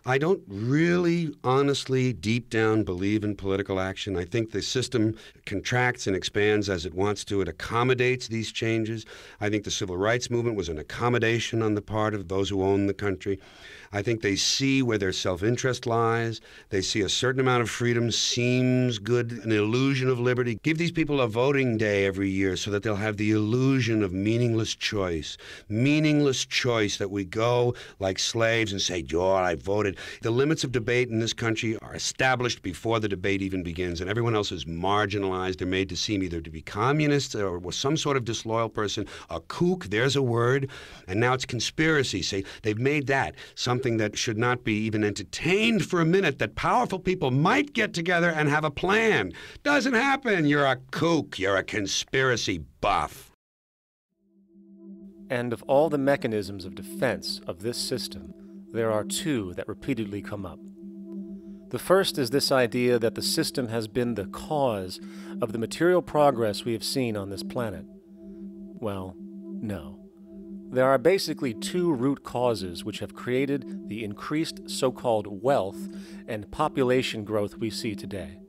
I don't really, honestly, deep down believe in political action. I think the system contracts and expands as it wants to. It accommodates these changes. I think the civil rights movement was an accommodation on the part of those who own the country. I think they see where their self-interest lies. They see a certain amount of freedom seems good, an illusion of liberty. Give these people a voting day every year so that they'll have the illusion of meaningless choice. Meaningless choice that we go like slaves and say, "Oh, I voted." The limits of debate in this country are established before the debate even begins, and everyone else is marginalized. They're made to seem either to be communists or some sort of disloyal person. A kook, there's a word. And now it's conspiracy. Say, they've made that something that should not be even entertained for a minute, that powerful people might get together and have a plan. Doesn't happen. You're a kook. You're a conspiracy buff. And of all the mechanisms of defense of this system, there are two that repeatedly come up. The first is this idea that the system has been the cause of the material progress we have seen on this planet. Well, no. There are basically two root causes which have created the increased so-called wealth and population growth we see today.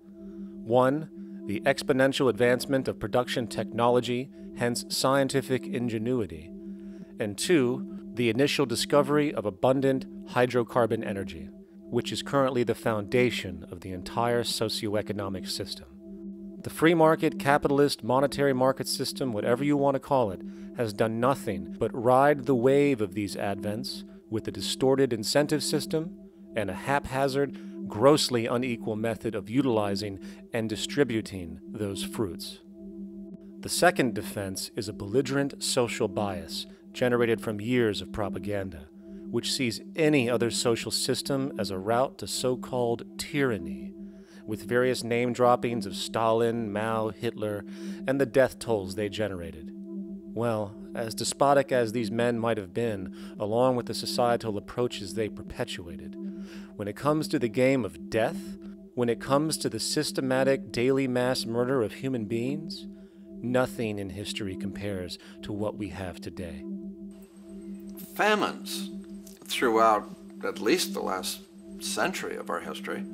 One, the exponential advancement of production technology, hence scientific ingenuity. And two, the initial discovery of abundant hydrocarbon energy, which is currently the foundation of the entire socioeconomic system. The free market, capitalist, monetary market system, whatever you want to call it, has done nothing but ride the wave of these advents with a distorted incentive system and a haphazard, grossly unequal method of utilizing and distributing those fruits. The second defense is a belligerent social bias generated from years of propaganda, which sees any other social system as a route to so-called tyranny, with various name droppings of Stalin, Mao, Hitler, and the death tolls they generated. Well, as despotic as these men might have been, along with the societal approaches they perpetuated, when it comes to the game of death, when it comes to the systematic daily mass murder of human beings, nothing in history compares to what we have today. Famines throughout at least the last century of our history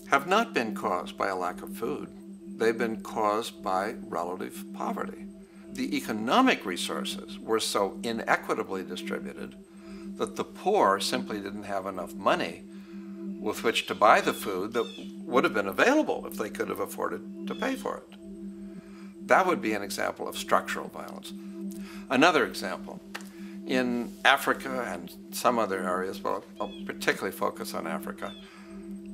have not been caused by a lack of food. They've been caused by relative poverty. The economic resources were so inequitably distributed that the poor simply didn't have enough money with which to buy the food that would have been available if they could have afforded to pay for it. That would be an example of structural violence. Another example, in Africa and some other areas, but I'll particularly focus on Africa,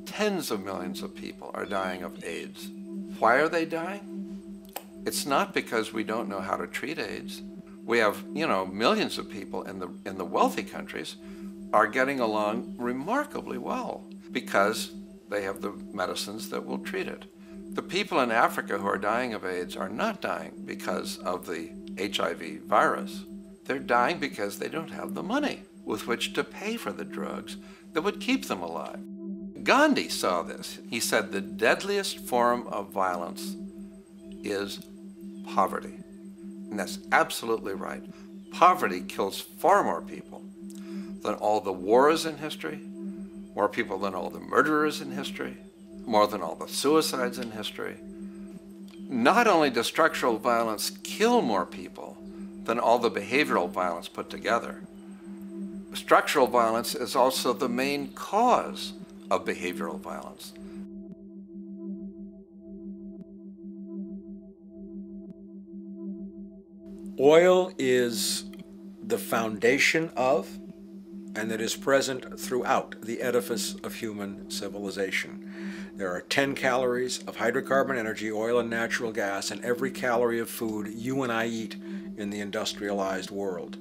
tens of millions of people are dying of AIDS. Why are they dying? It's not because we don't know how to treat AIDS. We have, millions of people in the wealthy countries are getting along remarkably well because they have the medicines that will treat it. The people in Africa who are dying of AIDS are not dying because of the HIV virus. They're dying because they don't have the money with which to pay for the drugs that would keep them alive. Gandhi saw this. He said the deadliest form of violence is poverty. And that's absolutely right. Poverty kills far more people than all the wars in history, more people than all the murderers in history, more than all the suicides in history. Not only does structural violence kill more people than all the behavioral violence put together, structural violence is also the main cause of behavioral violence. Oil is the foundation of, and that is present throughout the edifice of human civilization. There are 10 calories of hydrocarbon energy, oil and natural gas, in every calorie of food you and I eat in the industrialized world.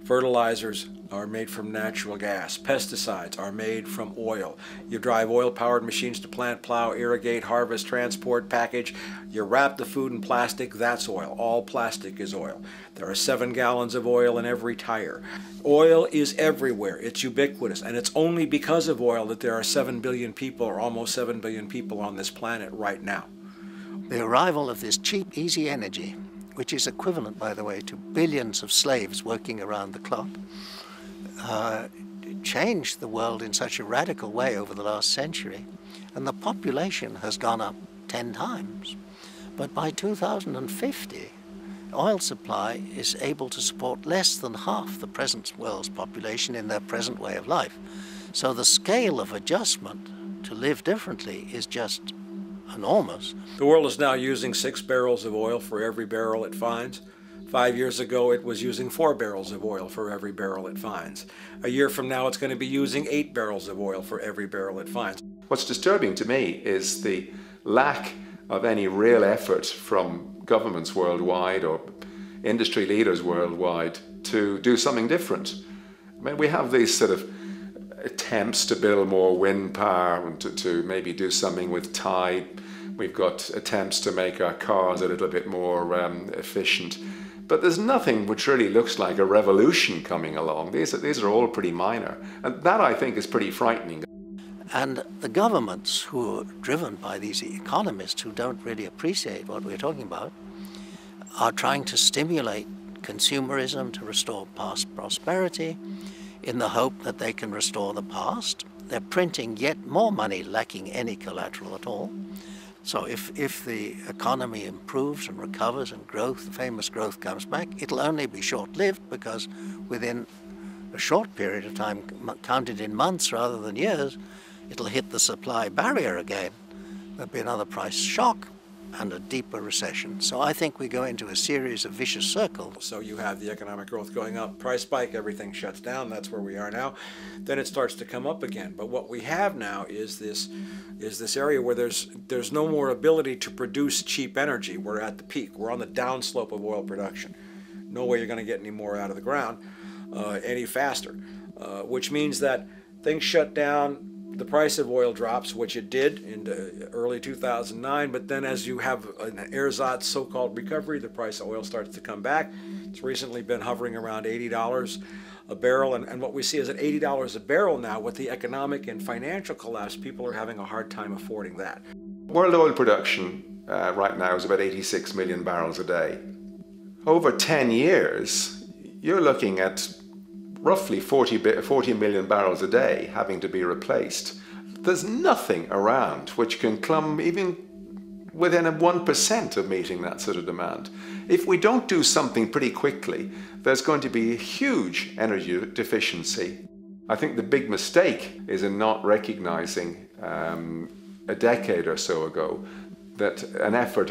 Fertilizers are made from natural gas. Pesticides are made from oil. You drive oil-powered machines to plant, plow, irrigate, harvest, transport, package. You wrap the food in plastic, that's oil. All plastic is oil. There are 7 gallons of oil in every tire. Oil is everywhere. It's ubiquitous. And it's only because of oil that there are 7 billion people, or almost 7 billion people on this planet right now. The arrival of this cheap, easy energy, which is equivalent, by the way, to billions of slaves working around the clock, changed the world in such a radical way over the last century, and the population has gone up 10 times. But by 2050, oil supply is able to support less than half the present world's population in their present way of life. So the scale of adjustment to live differently is just enormous. The world is now using 6 barrels of oil for every barrel it finds. 5 years ago, it was using 4 barrels of oil for every barrel it finds. A year from now, it's going to be using 8 barrels of oil for every barrel it finds. What's disturbing to me is the lack of any real effort from governments worldwide or industry leaders worldwide to do something different. I mean, we have these sort of attempts to build more wind power and to maybe do something with tide. We've got attempts to make our cars a little bit more efficient. But there's nothing which really looks like a revolution coming along. These are all pretty minor. And that, I think, is pretty frightening. And the governments who are driven by these economists who don't really appreciate what we're talking about are trying to stimulate consumerism to restore past prosperity in the hope that they can restore the past. They're printing yet more money lacking any collateral at all. So if the economy improves and recovers and growth, the famous growth comes back, it'll only be short-lived because within a short period of time, counted in months rather than years, it'll hit the supply barrier again. There'll be another price shock and a deeper recession. So I think we go into a series of vicious circles. So you have the economic growth going up, price spike, everything shuts down, that's where we are now. Then it starts to come up again. But what we have now is this area where there's no more ability to produce cheap energy. We're at the peak. We're on the downslope of oil production. No way you're going to get any more out of the ground any faster, which means that things shut down. The price of oil drops, which it did in early 2009, but then as you have an ersatz so-called recovery, the price of oil starts to come back. It's recently been hovering around $80 a barrel, and what we see is at $80 a barrel now, with the economic and financial collapse, people are having a hard time affording that. World oil production right now is about 86 million barrels a day. Over 10 years, you're looking at roughly 40 million barrels a day having to be replaced. There's nothing around which can come even within 1% of meeting that sort of demand. If we don't do something pretty quickly, there's going to be a huge energy deficiency. I think the big mistake is in not recognizing a decade or so ago that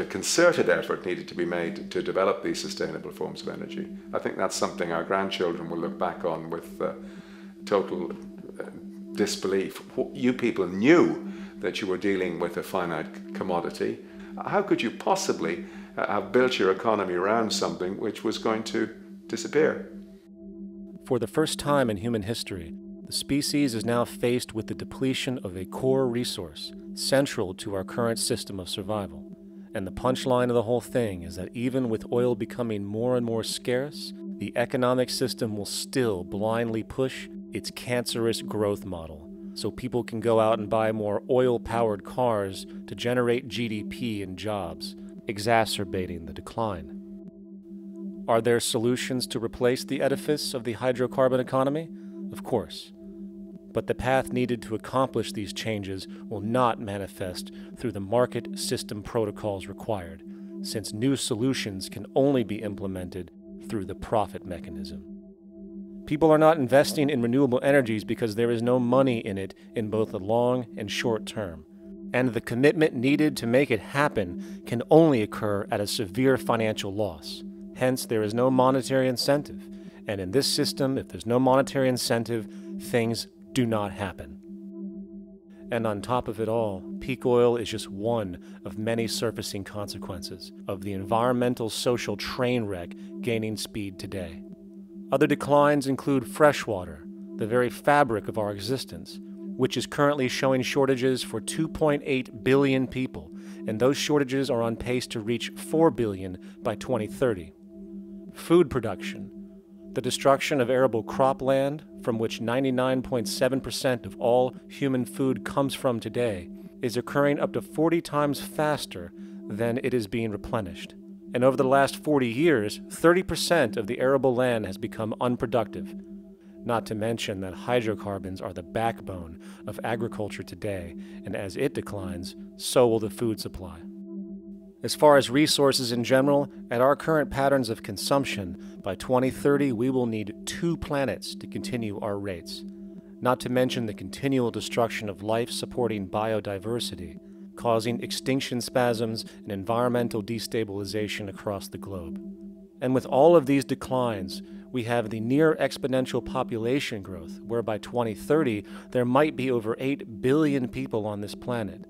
a concerted effort needed to be made to develop these sustainable forms of energy. I think that's something our grandchildren will look back on with total disbelief. You people knew that you were dealing with a finite commodity. How could you possibly have built your economy around something which was going to disappear? For the first time in human history, the species is now faced with the depletion of a core resource central to our current system of survival. And the punchline of the whole thing is that even with oil becoming more and more scarce, the economic system will still blindly push its cancerous growth model, so people can go out and buy more oil-powered cars to generate GDP and jobs, exacerbating the decline. Are there solutions to replace the edifice of the hydrocarbon economy? Of course. But the path needed to accomplish these changes will not manifest through the market system protocols required, since new solutions can only be implemented through the profit mechanism. People are not investing in renewable energies because there is no money in it in both the long and short term, and the commitment needed to make it happen can only occur at a severe financial loss. Hence, there is no monetary incentive, and in this system, if there's no monetary incentive, things do not happen. And on top of it all, peak oil is just one of many surfacing consequences of the environmental social train wreck gaining speed today. Other declines include freshwater, the very fabric of our existence, which is currently showing shortages for 2.8 billion people, and those shortages are on pace to reach 4 billion by 2030. Food production, the destruction of arable cropland, from which 99.7% of all human food comes from today, is occurring up to 40 times faster than it is being replenished. And over the last 40 years, 30% of the arable land has become unproductive. Not to mention that hydrocarbons are the backbone of agriculture today, and as it declines, so will the food supply. As far as resources in general, at our current patterns of consumption, by 2030 we will need 2 planets to continue our rates. Not to mention the continual destruction of life-supporting biodiversity, causing extinction spasms and environmental destabilization across the globe. And with all of these declines, we have the near exponential population growth, where by 2030 there might be over 8 billion people on this planet.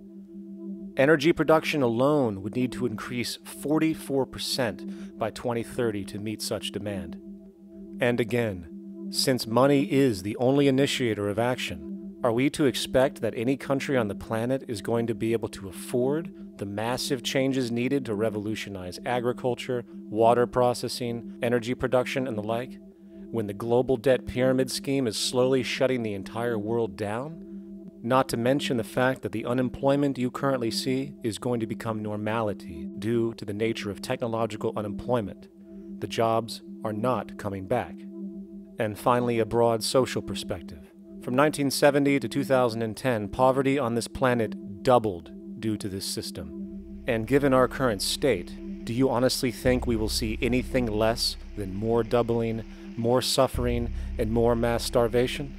Energy production alone would need to increase 44% by 2030 to meet such demand. And again, since money is the only initiator of action, are we to expect that any country on the planet is going to be able to afford the massive changes needed to revolutionize agriculture, water processing, energy production, and the like, when the global debt pyramid scheme is slowly shutting the entire world down? Not to mention the fact that the unemployment you currently see is going to become normality due to the nature of technological unemployment. The jobs are not coming back. And finally, a broad social perspective. From 1970 to 2010, poverty on this planet doubled due to this system. And given our current state, do you honestly think we will see anything less than more doubling, more suffering, and more mass starvation?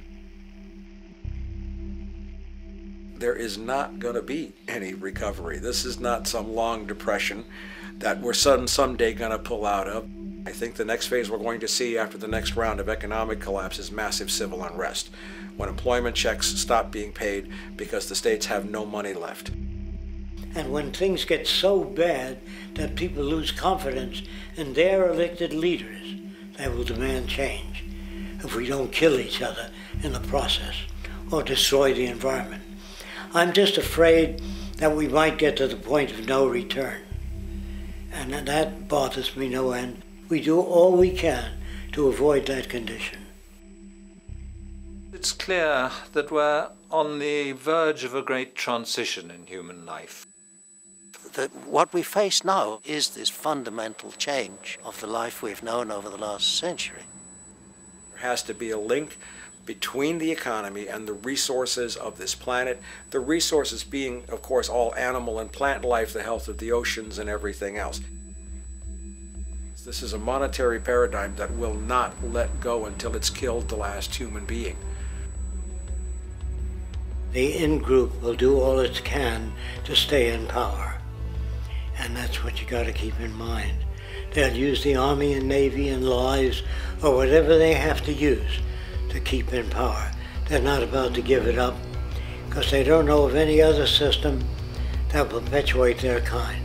There is not going to be any recovery. This is not some long depression that we're someday going to pull out of. I think the next phase we're going to see after the next round of economic collapse is massive civil unrest, when employment checks stop being paid because the states have no money left. And when things get so bad that people lose confidence in their elected leaders, they will demand change if we don't kill each other in the process or destroy the environment. I'm just afraid that we might get to the point of no return. And that bothers me no end. We do all we can to avoid that condition. It's clear that we're on the verge of a great transition in human life. That what we face now is this fundamental change of the life we've known over the last century. There has to be a link between the economy and the resources of this planet, the resources being, of course, all animal and plant life, the health of the oceans and everything else. This is a monetary paradigm that will not let go until it's killed the last human being. The in-group will do all it can to stay in power. And that's what you got to keep in mind. They'll use the Army and Navy and lies or whatever they have to use to keep in power. They're not about to give it up because they don't know of any other system that will perpetuate their kind.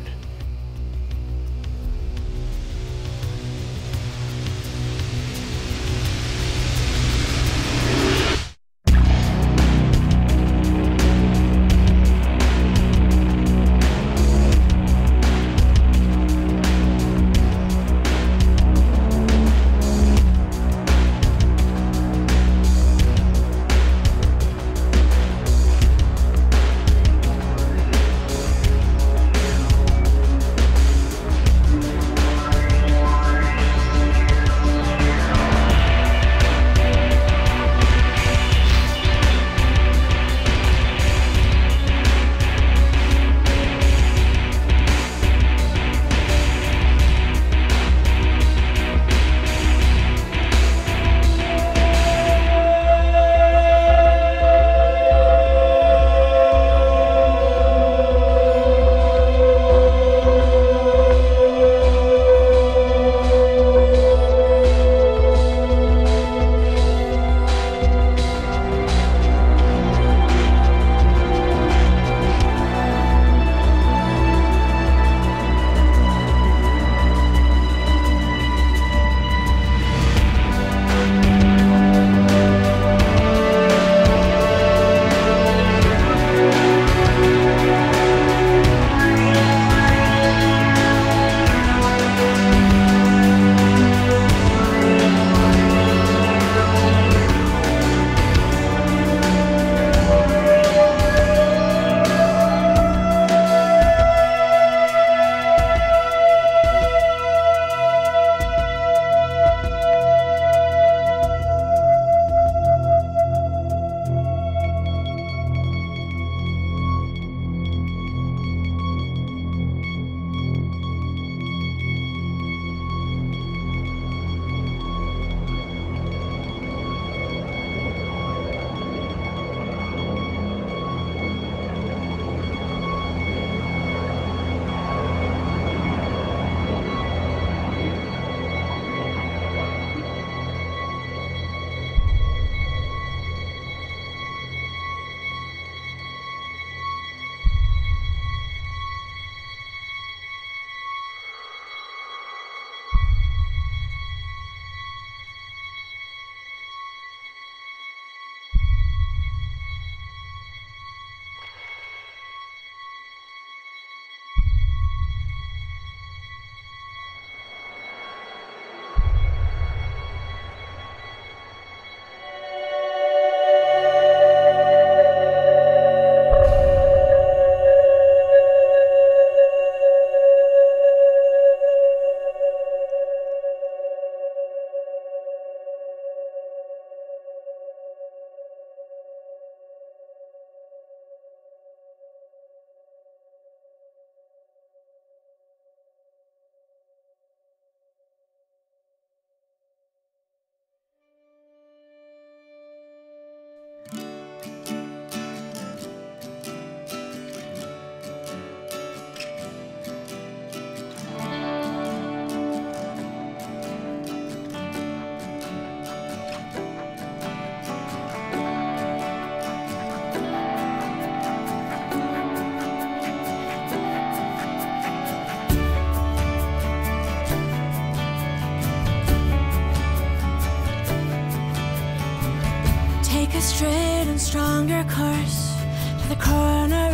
Take a straight and stronger course to the corner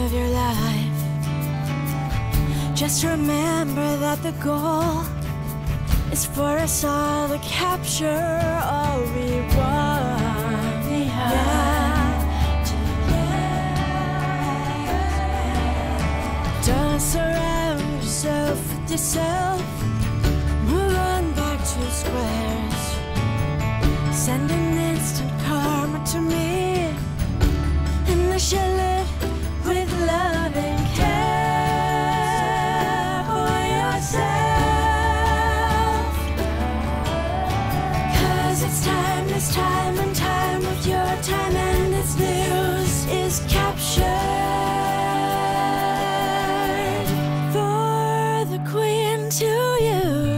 of your life. Just remember that the goal is for us all to capture all we want. Don't surround yourself with yourself. Move on back to squares. Send an instant karma to me, and I shall live with love and care for yourself. 'Cause it's time, this time, and time with your time, and its news is captured for the Queen to use.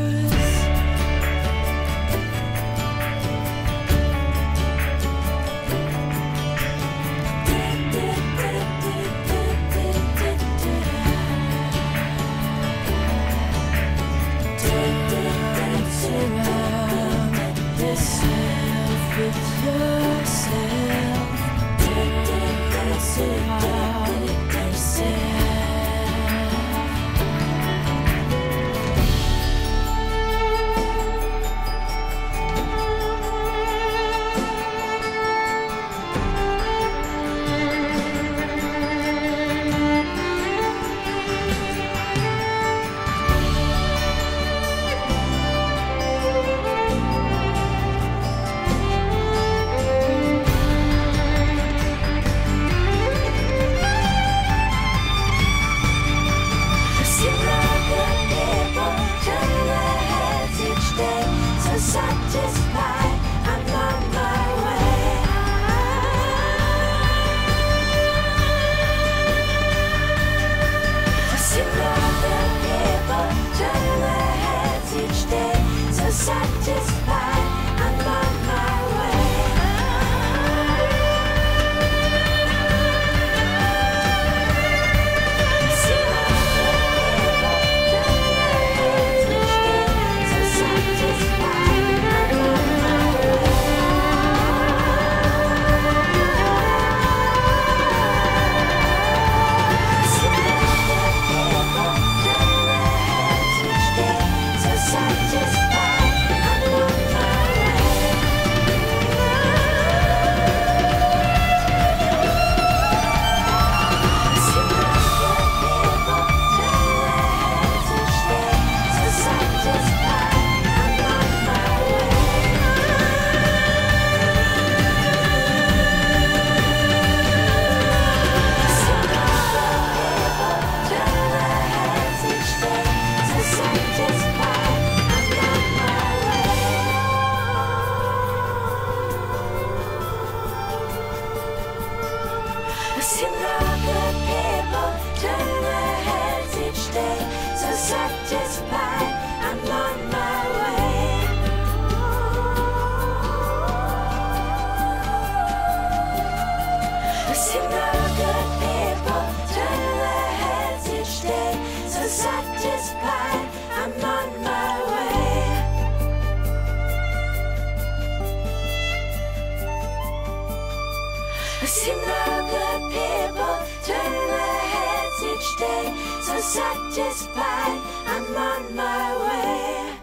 So satisfied, I'm on my way.